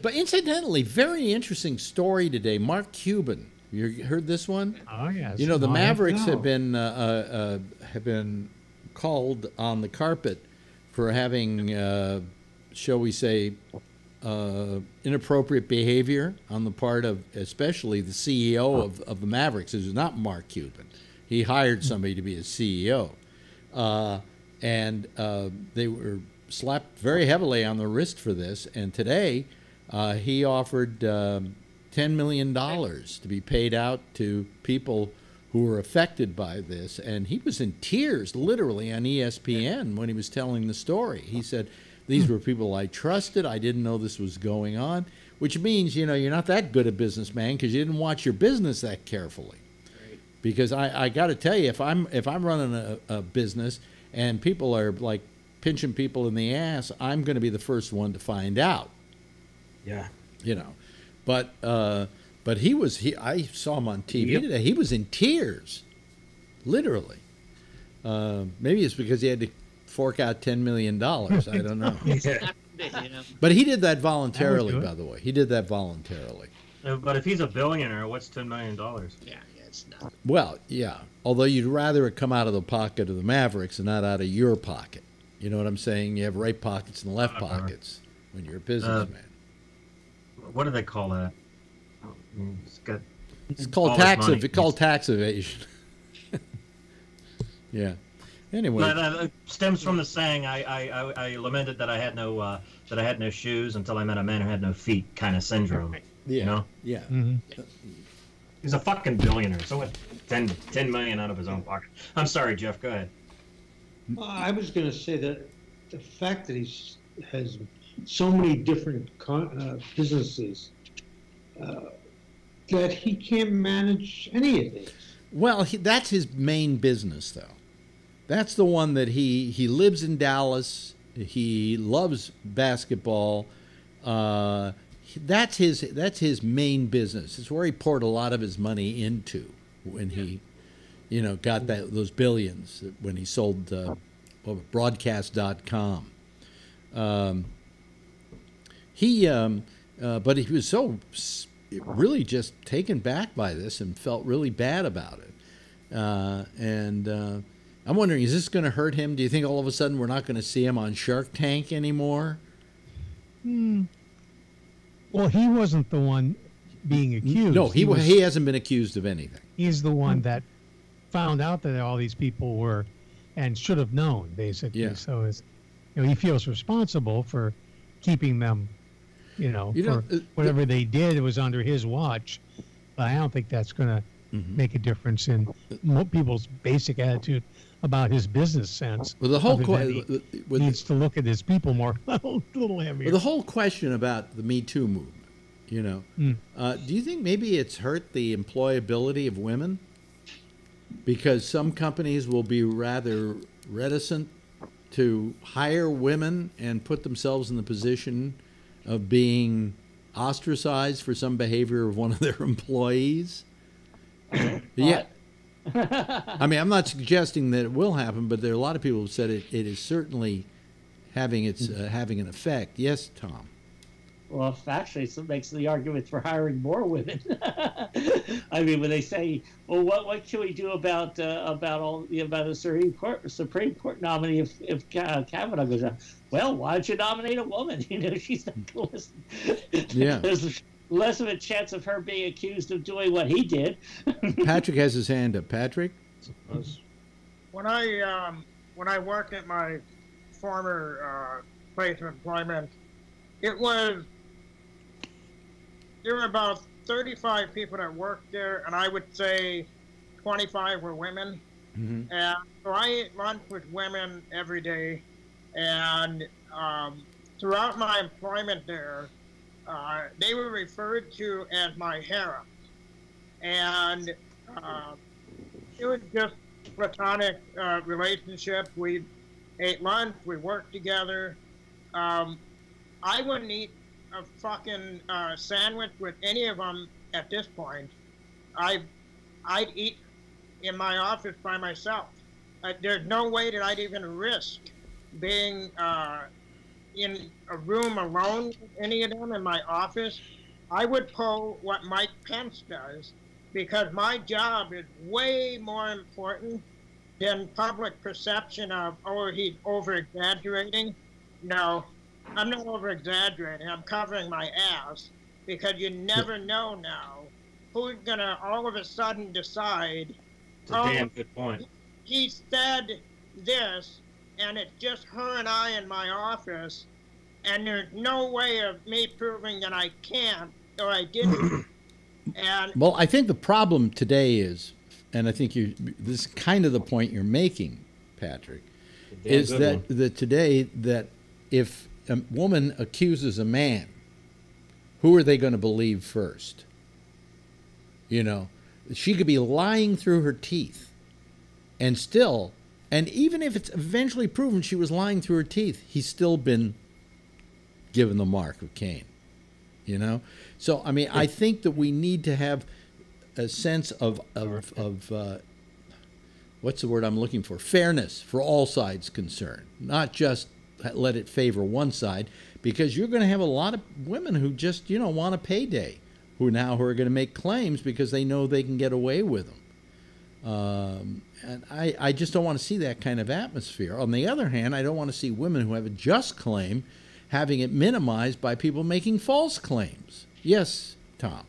But incidentally, very interesting story today. Mark Cuban, you heard this one? Oh yes. You know the Mavericks have been called on the carpet for having, shall we say, inappropriate behavior on the part of especially the CEO of the Mavericks. Who's not Mark Cuban. He hired somebody to be his CEO, and they were slapped very heavily on the wrist for this. And today, he offered $10 million to be paid out to people who were affected by this. And he was in tears, literally, on ESPN when he was telling the story. He said, these were people I trusted. I didn't know this was going on, which means, you know, you're not that good a businessman because you didn't watch your business that carefully. Right. Because I got to tell you, if I'm running a business and people are like pinching people in the ass, I'm going to be the first one to find out. Yeah. You know, but I saw him on TV today. He was in tears, literally. Maybe it's because he had to fork out $10 million. I don't know. But he did that voluntarily, by the way. He did that voluntarily. But if he's a billionaire, what's $10 million? Yeah, it's not. Well, yeah. Although you'd rather it come out of the pocket of the Mavericks and not out of your pocket. You know what I'm saying? You have right pockets and left pockets when you're a businessman. What do they call that? It's called tax evasion. Yeah. Anyway, that stems from the saying I lamented that I had no shoes until I met a man who had no feet kind of syndrome. Yeah. You know? Yeah. Mm-hmm. He's a fucking billionaire. So what? 10 million out of his own pocket. I'm sorry, Jeff. Go ahead. I was going to say that the fact that he has so many different businesses that he can't manage any of these. Well, that's his main business, though. That's the one that he lives in Dallas. He loves basketball. That's his main business. It's where he poured a lot of his money into when he, you know, got those billions when he sold broadcast.com. But he was so really just taken back by this and felt really bad about it. I'm wondering, is this going to hurt him? Do you think all of a sudden we're not going to see him on Shark Tank anymore? Well, he wasn't the one being accused. No, he hasn't been accused of anything. He's the one that found out that all these people were and should have known, basically. Yeah. So he feels responsible for keeping them, whatever they did, it was under his watch. But I don't think that's going to make a difference in people's basic attitude about his business sense. Well, the whole needs to look at his people more a little heavier. Well, the whole question about the Me Too movement, do you think maybe it's hurt the employability of women? Because some companies will be rather reticent to hire women and put themselves in the position of being ostracized for some behavior of one of their employees. Yeah. I mean, I'm not suggesting that it will happen, but there are a lot of people who said it is certainly having an effect. Yes, Tom. Well, actually, it makes the argument for hiring more women. I mean, when they say, "Well, what can we do about a Supreme Court nominee if Kavanaugh goes out?" Well, why don't you nominate a woman? She's not going to listen. Yeah. less of a chance of her being accused of doing what he did. Patrick has his hand up. Patrick? When I worked at my former place of employment, there were about 35 people that worked there, and I would say 25 were women. Mm-hmm. And so I ate lunch with women every day, and throughout my employment there, they were referred to as my harem, and it was just platonic relationship. We ate lunch, we worked together. I wouldn't eat a fucking sandwich with any of them at this point. I'd eat in my office by myself. There's no way that I'd even risk being in a room alone with any of them in my office. I would pull what Mike Pence does, because my job is way more important than public perception of, oh, he's over-exaggerating. No, I'm not over-exaggerating. I'm covering my ass, because you never know now who's going to all of a sudden decide, It's a damn good point. he said this, and it's just her and I in my office, and there's no way of me proving that I can't or I didn't. And Well, I think the problem today is, and I think this is kind of the point you're making, Patrick, is that today that if a woman accuses a man, who are they going to believe first? You know, she could be lying through her teeth, and even if it's eventually proven she was lying through her teeth, he's still been given the mark of Cain. You know, so I mean, I think that we need to have a sense of what's the word I'm looking for? Fairness for all sides concerned, not just let it favor one side, because you're going to have a lot of women who just, you know, want a payday, who are going to make claims because they know they can get away with them. And I just don't want to see that kind of atmosphere. On the other hand, I don't want to see women who have a just claim having it minimized by people making false claims. Yes, Tom.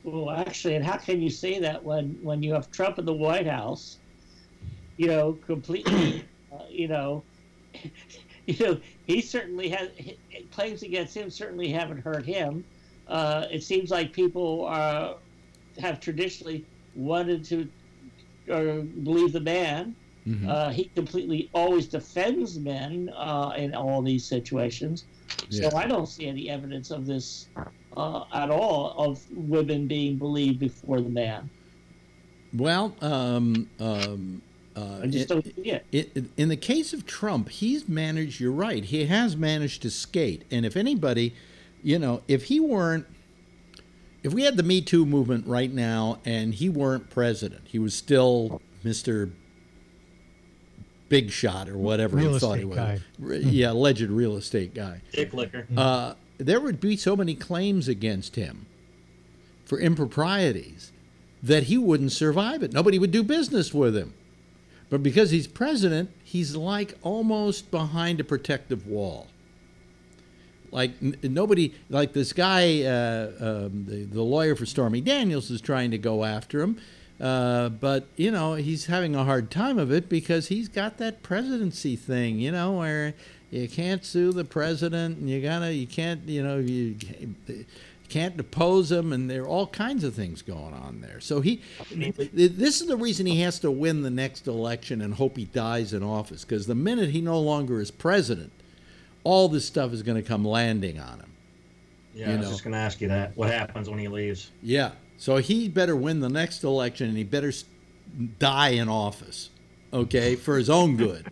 Well, actually, and how can you say that when you have Trump in the White House, you know, completely, he certainly has claims against him. Certainly haven't hurt him. It seems like people have traditionally wanted to believe the man. Mm-hmm. He completely always defends men in all these situations. So I don't see any evidence of this at all, of women being believed before the man. Well, I just don't see it. In the case of Trump, he's managed, you're right, he has managed to skate. And if anybody, you know, if we had the Me Too movement right now and he weren't president, he was still Mr. Big Shot or whatever he thought he was. Guy. Yeah, alleged real estate guy. Dick liquor. There would be so many claims against him for improprieties that he wouldn't survive it. Nobody would do business with him. But because he's president, he's like almost behind a protective wall. Like nobody, like this guy, the lawyer for Stormy Daniels is trying to go after him. But, you know, he's having a hard time of it because he's got that presidency thing, you know, where you can't sue the president and you can't depose him, and there are all kinds of things going on there. So this is the reason he has to win the next election and hope he dies in office, because the minute he no longer is president, all this stuff is going to come landing on him. Yeah, I was just going to ask you that. What happens when he leaves? Yeah. So he better win the next election, and he better die in office, okay, for his own good.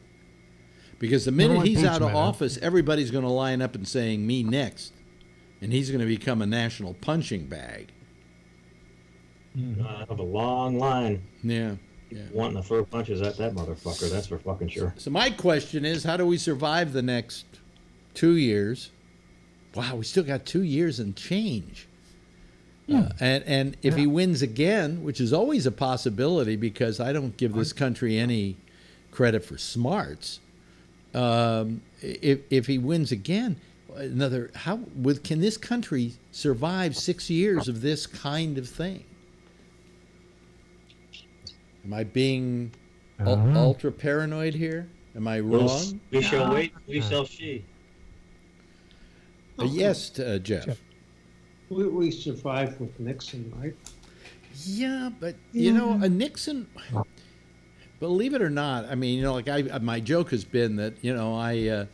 Because the minute he's out of office, everybody's going to line up and saying, me next. And he's going to become a national punching bag. I have a long line. Yeah. Wanting to throw punches at that motherfucker, that's for fucking sure. So my question is, how do we survive the next 2 years? Wow, we still got 2 years and change. And if he wins again, which is always a possibility because I don't give this country any credit for smarts, if he wins again, can this country survive 6 years of this kind of thing? Am I being ultra paranoid here? Am I wrong? We shall wait. We shall see. Yes, Jeff. We survived with Nixon, right? Yeah, but you know, a Nixon. Believe it or not, I mean, you know, like my joke has been that, you know,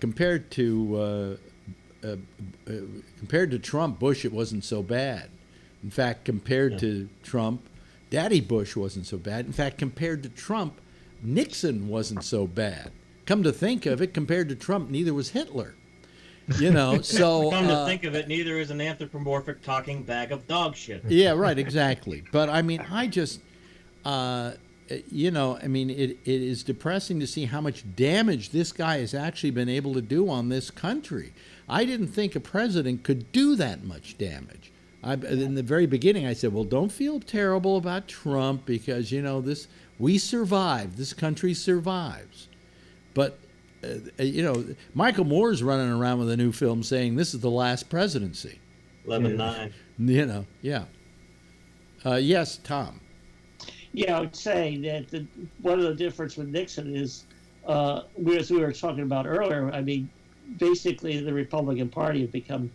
compared to Trump, Bush, it wasn't so bad. In fact, compared to Trump, Daddy Bush wasn't so bad. In fact, compared to Trump, Nixon wasn't so bad. Come to think of it, compared to Trump, neither was Hitler. You know, so come to think of it, neither is an anthropomorphic talking bag of dog shit. Yeah, right, exactly. But I mean, I just, you know, I mean, it is depressing to see how much damage this guy has actually been able to do on this country. I didn't think a president could do that much damage. In the very beginning, I said, well, don't feel terrible about Trump because, you know, we survived. This country survives. But you know, Michael Moore's running around with a new film saying this is the last presidency. 11/9. You know, yeah. Yes, Tom. Yeah, I would say that one of the difference with Nixon is, as we were talking about earlier, I mean, basically the Republican Party have become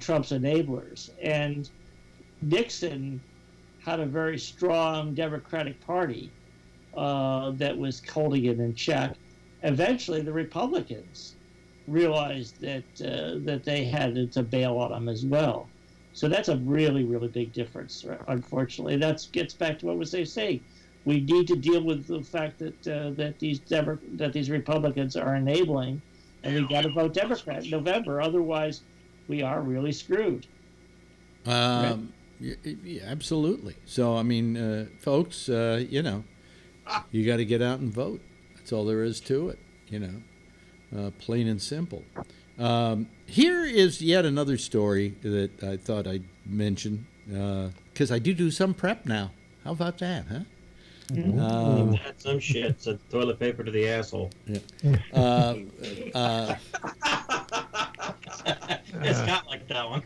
Trump's enablers. And Nixon had a very strong Democratic Party that was holding it in check. Eventually, the Republicans realized that they had to bail on him as well. So that's a really, really big difference. Unfortunately, that gets back to what they say. We need to deal with the fact that these Republicans are enabling, and we got to vote Democrat in November. Otherwise, we are really screwed. Right? Yeah, absolutely. So I mean, folks, you know, you got to get out and vote. That's all there is to it, you know, plain and simple. Here is yet another story that I thought I'd mention, because I do some prep now. How about that, huh? Had some shit. So toilet paper to the asshole. Yeah. It's not like that one.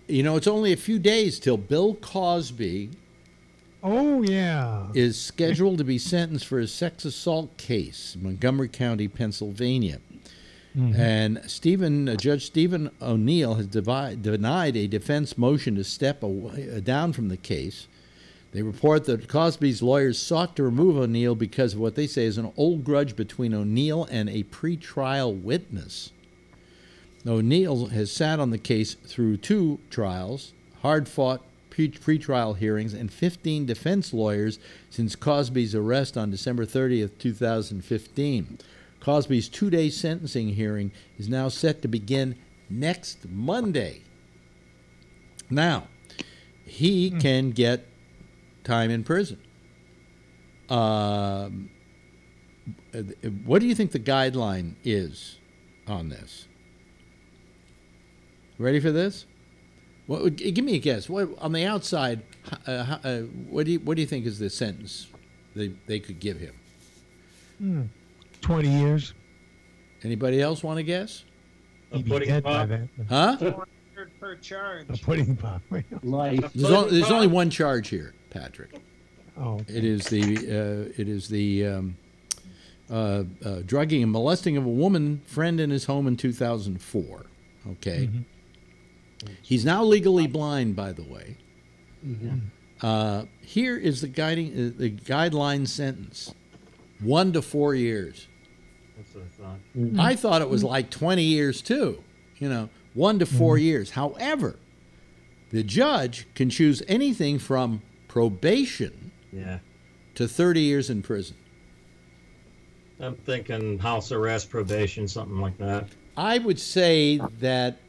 You know, it's only a few days till Bill Cosby is scheduled to be sentenced for a sex assault case in Montgomery County, Pennsylvania. Mm-hmm. And Judge Stephen O'Neill has denied a defense motion to step down from the case. They report that Cosby's lawyers sought to remove O'Neill because of what they say is an old grudge between O'Neill and a pretrial witness. O'Neill has sat on the case through 2 trials, hard-fought pretrial hearings, and 15 defense lawyers since Cosby's arrest on December 30th, 2015. Cosby's 2-day sentencing hearing is now set to begin next Monday. Now, he can get time in prison. What do you think the guideline is on this? Ready for this? Give me a guess. What on the outside? What do you think is the sentence they could give him? 20 years. Anybody else want to guess? He'd be dead by then. Huh? 400 per charge. A pudding pop. Life. There's only one charge here, Patrick. Oh. Okay. It is the drugging and molesting of a woman friend in his home in 2004. Okay. Mm-hmm. He's now legally blind, by the way. Mm-hmm. Here is the guideline sentence: 1 to 4 years. That's what I thought. Mm-hmm. I thought it was like 20 years too. You know, 1 to 4 years. However, the judge can choose anything from probation to 30 years in prison. I'm thinking house arrest, probation, something like that. I would say that.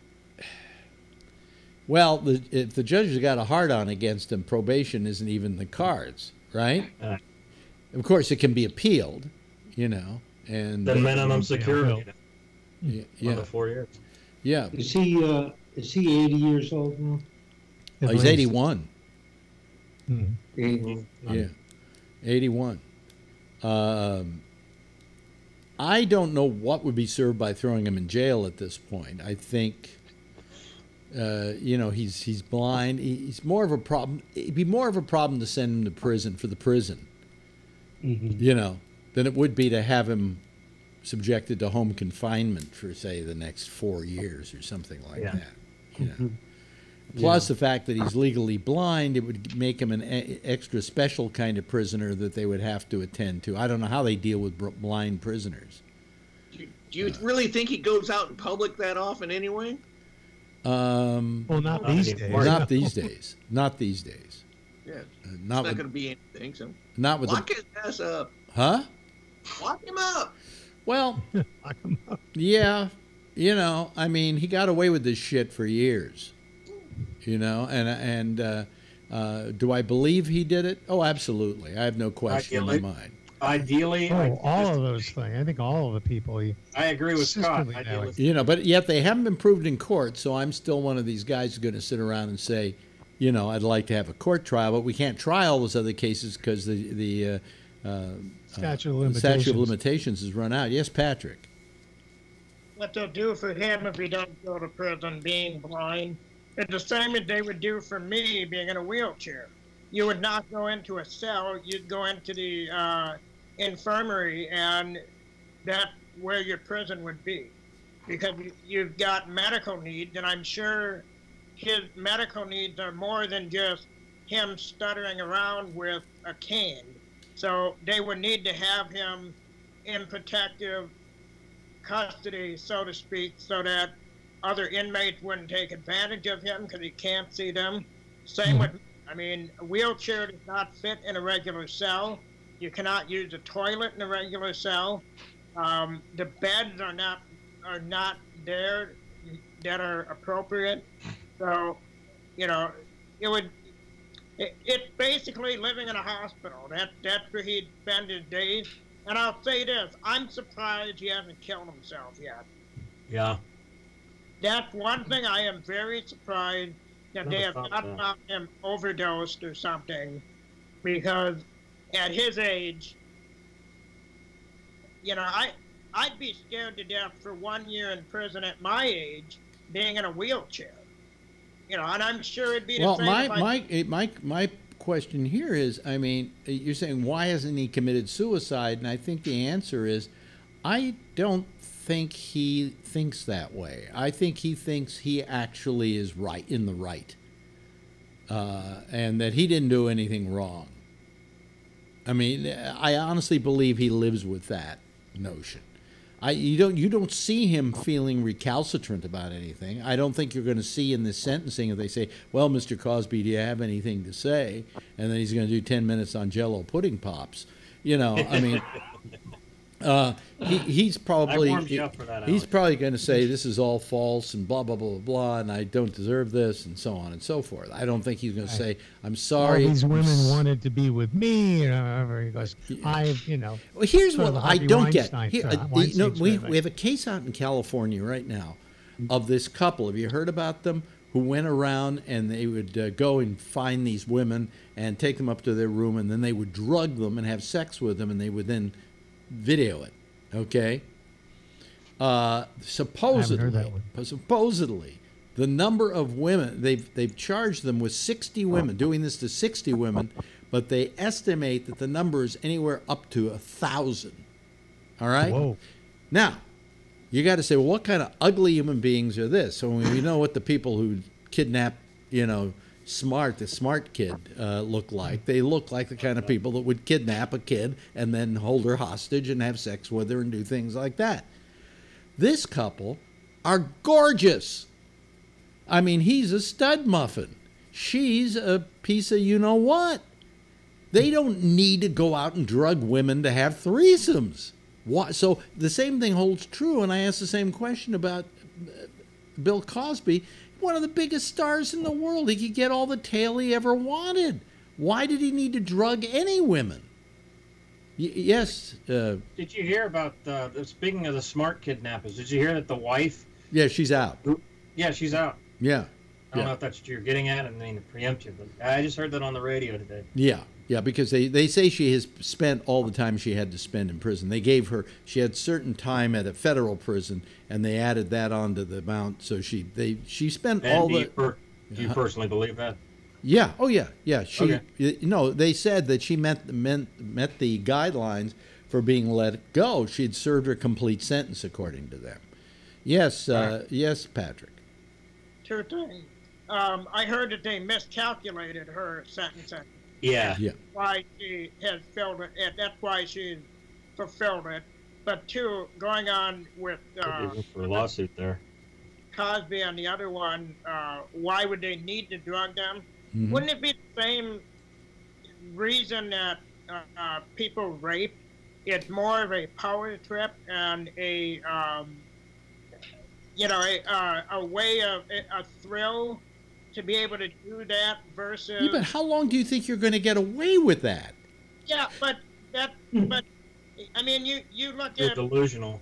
Well, if the judge has got a hard-on against him, probation isn't even the cards, right? Of course, it can be appealed, you know. And the minimum security. Yeah. 1 to 4 years. Yeah. Is he 80 years old now? Oh, he's 81. Mm-hmm. Yeah, 81. I don't know what would be served by throwing him in jail at this point. I think, he's blind. He's more of a problem. It'd be more of a problem to send him to prison for the prison, than it would be to have him subjected to home confinement for, say, the next 4 years or something like that. Plus the fact that he's legally blind, it would make him an extra special kind of prisoner that they would have to attend to. I don't know how they deal with blind prisoners. Do you really think he goes out in public that often anyway? Well, not these days. Not these days. Not these days. Yeah. It's not not going to be anything. So not with lock his ass up. Huh? Lock him up. Well, Lock 'em up. yeah. I mean, he got away with this shit for years. And do I believe he did it? Oh, absolutely. I have no question in my mind. Ideally, all of those things. I think all of the people. I agree with Scott. But yet they haven't been proved in court, so I'm still one of these guys who's going to sit around and say, I'd like to have a court trial, but we can't try all those other cases because the statute of limitations has run out. Yes, Patrick. What they'll do for him if he doesn't go to prison being blind, it's the same as they would do for me being in a wheelchair. You would not go into a cell, you'd go into the infirmary, and that's where your prison would be. Because you've got medical needs, and I'm sure his medical needs are more than just him stuttering around with a cane. So they would need to have him in protective custody, so to speak, so that other inmates wouldn't take advantage of him because he can't see them. Same with, a wheelchair does not fit in a regular cell. You cannot use a toilet in a regular cell. The beds are not there that are appropriate. So, it's basically living in a hospital. That's where he'd spend his days. And I'll say this, I'm surprised he hasn't killed himself yet. Yeah. That's one thing I am very surprised that they have not found him overdosed or something, because at his age, I'd be scared to death for 1 year in prison at my age, being in a wheelchair. And I'm sure it'd be the same. My question here is, you're saying why hasn't he committed suicide? And I think the answer is, I don't think he thinks that way. I think he thinks he actually is in the right, and that he didn't do anything wrong. I honestly believe he lives with that notion. You don't see him feeling recalcitrant about anything. I don't think you're going to see in this sentencing if they say, "Well, Mr. Cosby, do you have anything to say?" And then he's going to do 10 minutes on Jell-O pudding pops. He's probably going to say this is all false and blah blah blah blah blah, and I don't deserve this, and so on and so forth. I don't think he's going to say, "I'm sorry." All these women wanted to be with me. He goes, Well, here's what I don't get. We have a case out in California right now of this couple. Have you heard about them? Who went around and they would go and find these women and take them up to their room, and then they would drug them and have sex with them, and they would then video it. Okay. Supposedly, the number of women they've charged them with 60 women, doing this to 60 women, but they estimate that the number is anywhere up to 1,000. All right. Whoa. Now, you got to say, well, what kind of ugly human beings are this? So we know what the people who kidnap, the smart kid look like. They look like the kind of people that would kidnap a kid and then hold her hostage and have sex with her and do things like that. This couple are gorgeous. He's a stud muffin. She's a piece of you-know-what. They don't need to go out and drug women to have threesomes. Why? So the same thing holds true, and I asked the same question about Bill Cosby. One of the biggest stars in the world. He could get all the tail he ever wanted. Why did he need to drug any women? Yes. Did you hear about speaking of the smart kidnappers? Did you hear that the wife? Yeah, she's out. Yeah, she's out. Yeah. I don't know if that's what you're getting at. I mean, to preempt you, but I just heard that on the radio today. Yeah, because they say she has spent all the time she had to spend in prison. They gave her, she had certain time at a federal prison, and they added that onto the amount. So she spent And all do the. Do you personally believe that? Yeah. Oh yeah. Yeah. She. Okay. No, they said that she met the guidelines for being let go. She'd served her complete sentence according to them. Yes. Yes, Patrick. Two things. I heard that they miscalculated her sentencing. Yeah. Yeah. Why she has filled it, and that's why she fulfilled it. But two, going on with for a lawsuit there. Cosby and the other one, why would they need to drug them? Mm-hmm. Wouldn't it be the same reason that people rape? It's more of a power trip and a way of a thrill to be able to do that versus. Yeah, but how long do you think you're going to get away with that? Yeah, but I mean, you look You're at delusional.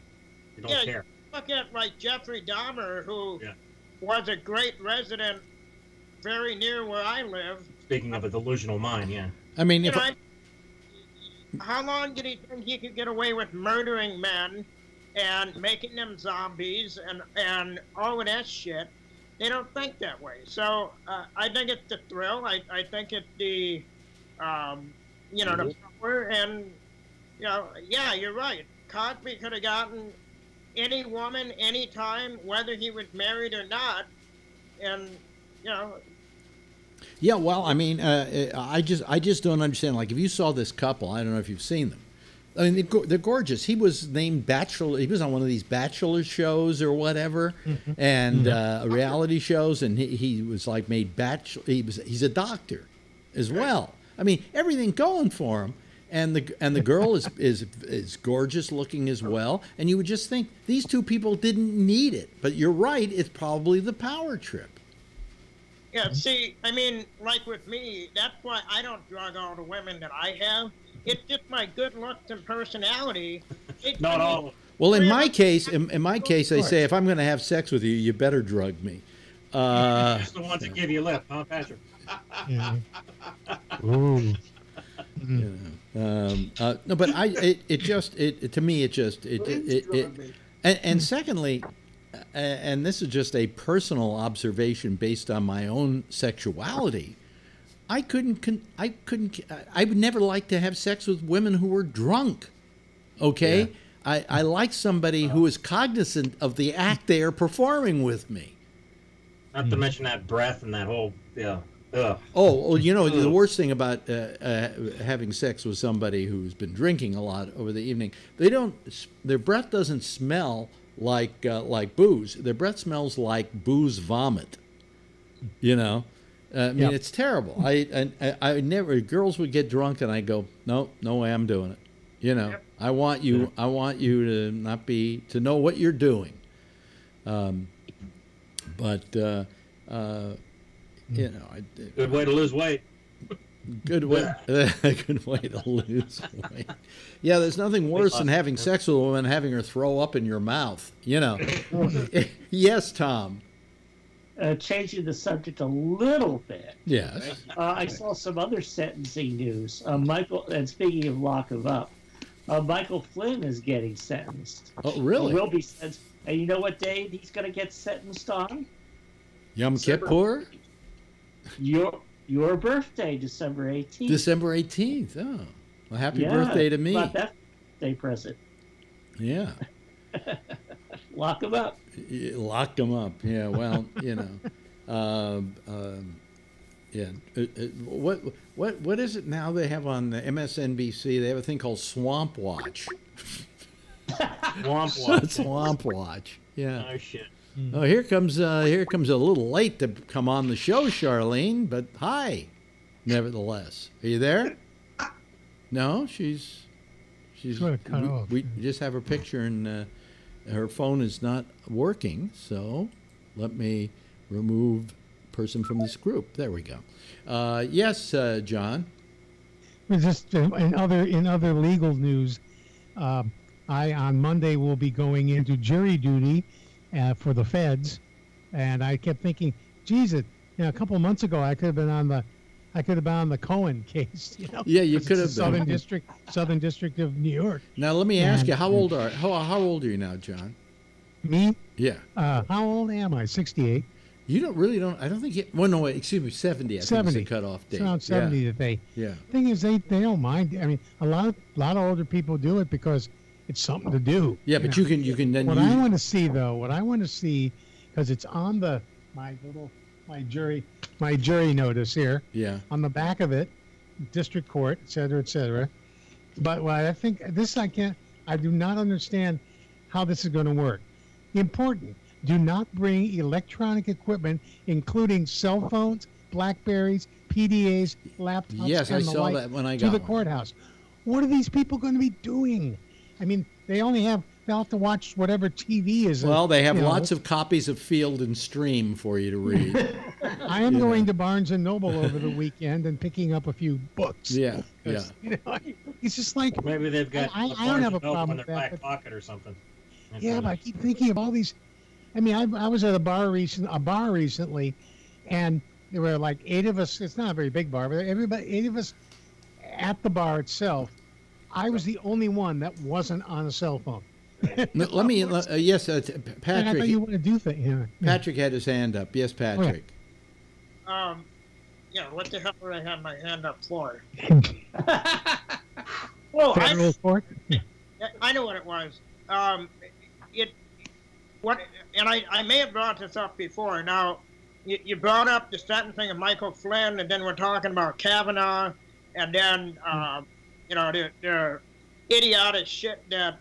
You don't yeah, care. look at like Jeffrey Dahmer, who was a great resident very near where I live. Speaking of a delusional mind, yeah. I mean, how long did he think he could get away with murdering men and making them zombies and all of that shit? They don't think that way. So I think it's the thrill. I think it's the, the power. And, yeah, you're right. Cosby could have gotten any woman, anytime, whether he was married or not. And, Yeah, well, I mean, I just don't understand. Like, if you saw this couple, I don't know if you've seen them. I mean, they're gorgeous. He was named Bachelor. He was on one of these Bachelor shows or whatever, and reality shows, and he was like made Bachelor. He's a doctor, as well. I mean, everything going for him, and the girl is gorgeous looking as well. And you would just think these two people didn't need it, but you're right. It's probably the power trip. Yeah, see, I mean, like with me, that's why I don't drug all the women that I have. It's just my good looks and personality. Not all. Well, in my case, they say if I'm going to have sex with you, you better drug me. Just the ones that give you lip, huh, Patrick? Yeah. Ooh. No, but to me, and secondly, and this is just a personal observation based on my own sexuality. I would never like to have sex with women who were drunk. Okay, yeah. I like somebody who is cognizant of the act they are performing with me. Not to mention that breath and that whole Oh, well, the worst thing about having sex with somebody who's been drinking a lot over the evening, their breath doesn't smell like booze. Their breath smells like booze vomit. I mean, it's terrible. I never. Girls would get drunk, and I go, no way, I'm doing it. I want you to not to know what you're doing. Good way to lose weight. Good way to lose weight. Yeah, there's nothing worse than having sex with a woman and having her throw up in your mouth. Yes, Tom. Changing the subject a little bit. Yes. I saw some other sentencing news. Michael, and speaking of lock 'em up, Michael Flynn is getting sentenced. Oh, really? Will be sentenced. And you know what day he's going to get sentenced on? Yom Kippur? Your birthday, December 18th. December 18th. Oh, well, happy birthday to me. Not that birthday present. Yeah. Lock him up. Lock them up. Yeah. Well, yeah. What is it now they have on the MSNBC? They have a thing called Swamp Watch. Swamp Watch. Yeah. Oh shit. Oh, here comes a little late to come on the show, Charlene, but hi, nevertheless. Are you there? No, she's cut off. We just have her picture, and her phone is not working, so let me remove person from this group. There we go. Yes, John. Just in other legal news, I on Monday will be going into jury duty for the feds, and I kept thinking, geez, you know, a couple of months ago, I could have been on the Cohen case. You know? Yeah, you could have been. Southern District of New York. Now let me ask you, how old are you now, John? Me? Yeah. How old am I? 68. You don't. I don't think. Well, no, wait, excuse me, 70. I think is the cutoff date. It's around 70 yeah. that they. Yeah. Thing is, they don't mind. I mean, a lot of older people do it because it's something to do. Yeah, but you can then. What I want to see, because it's on my jury notice here. Yeah. On the back of it, district court, et cetera, et cetera. But what I think I do not understand how this is going to work. Important. Do not bring electronic equipment, including cell phones, Blackberries, PDAs, laptops, yes, and I the saw like that when I got to the one. courthouse. What are these people going to be doing? I mean, they'll have to watch whatever TV is. Well, they have lots of copies of Field and Stream for you to read. I am going to Barnes and Noble over the weekend and picking up a few books. Yeah, yeah. You know, it's just like maybe they've got. I don't have a problem in with their that. back pocket or something. Yeah, but I keep thinking of all these. I mean, I was at a bar recently, and there were like 8 of us. It's not a very big bar, but 8 of us at the bar itself. I was the only one that wasn't on a cell phone. Let me. Yes, Patrick. And I thought you want to do things. Yeah. Patrick had his hand up. Yes, Patrick. Yeah, what the hell did I have my hand up for? Federal court? I know what it was. And I may have brought this up before. Now, you brought up the sentencing of Michael Flynn, and then we're talking about Kavanaugh, and then, the idiotic shit that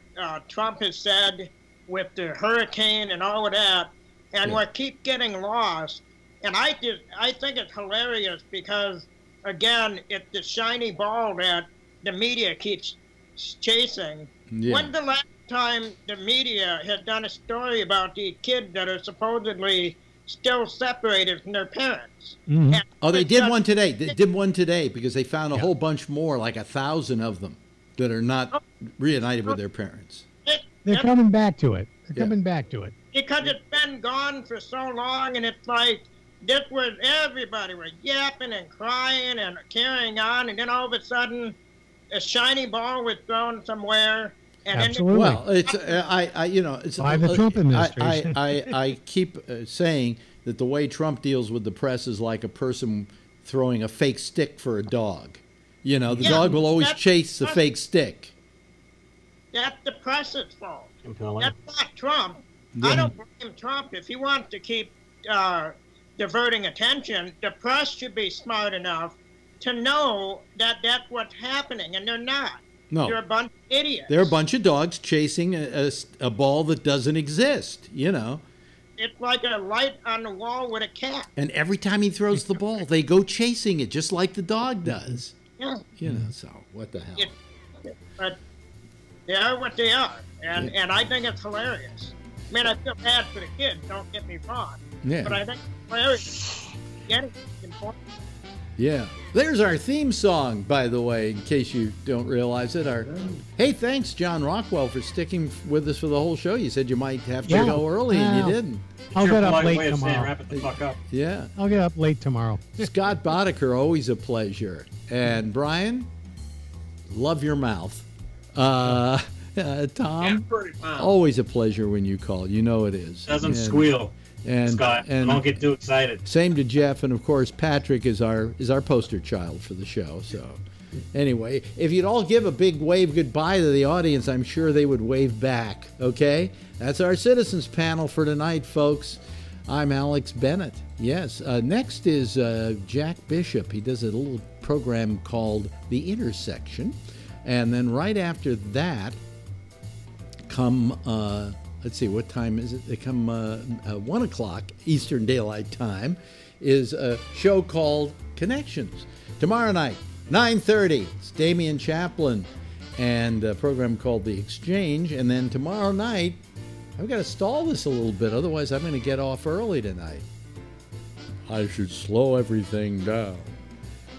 Trump has said with the hurricane and all of that, and we keep getting lost. And I think it's hilarious because, again, it's the shiny ball that the media keeps chasing. Yeah. When's the last time the media had done a story about these kids that are supposedly still separated from their parents? Mm-hmm. Oh, they did one today. They did one today because they found a whole bunch more, like 1,000 of them, that are not reunited with their parents. They're coming back to it. They're coming back to it. Because it's been gone for so long, and it's like, this was, everybody was yapping and crying and carrying on, and then all of a sudden, a shiny ball was thrown somewhere. And absolutely. Well, it's it's by the Trump administration. I keep saying that the way Trump deals with the press is like a person throwing a fake stick for a dog. You know, the dog will always chase the fake stick. That's the press's fault. Compelling. That's not Trump. I don't blame Trump if he wants to keep diverting attention. The press should be smart enough to know that that's what's happening, and they're not. No. They're a bunch of idiots. They're a bunch of dogs chasing a ball that doesn't exist, you know. It's like a light on the wall with a cat. And every time he throws the ball, they go chasing it, just like the dog does. Yeah. You know, so what the hell? But they are what they are, and I think it's hilarious. I mean, I feel bad for the kids, don't get me wrong. Yeah. But I think it's hilarious. Get it? It's important. Yeah. There's our theme song, by the way, in case you don't realize it. Hey, thanks, John Rockwell, for sticking with us for the whole show. You said you might have to go early, and you didn't. I'll get up late tomorrow. Wrap it the fuck up. Yeah. I'll get up late tomorrow. Scott Boddicker, always a pleasure. And Brian, love your mouth. Tom, always a pleasure when you call. You know it is. Doesn't squeal. And Scott, don't get too excited. Same to Jeff, and of course Patrick is our poster child for the show. So, anyway, if you'd all give a big wave goodbye to the audience, I'm sure they would wave back. Okay, that's our citizens panel for tonight, folks. I'm Alex Bennett. Yes. Next is Jack Bishop. He does a little program called The Intersection, and then right after that, come. Let's see, what time is it? They come 1 o'clock Eastern Daylight Time is a show called Connections. Tomorrow night, 9:30, it's Damian Chaplin and a program called The Exchange. And then tomorrow night, I've got to stall this a little bit, otherwise I'm going to get off early tonight. I should slow everything down.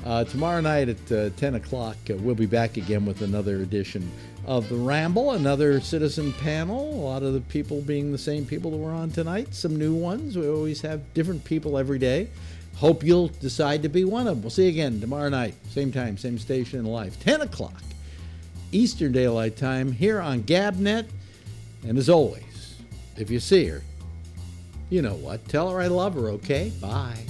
Tomorrow night at 10 o'clock, we'll be back again with another edition of the Ramble, another citizen panel. A lot of the people being the same people that were on tonight, some new ones. We always have different people every day. Hope you'll decide to be one of them. We'll see you again tomorrow night, same time, same station in life, 10 o'clock Eastern Daylight Time here on GabNet. And as always, if you see her, you know what. Tell her I love her, okay? Bye.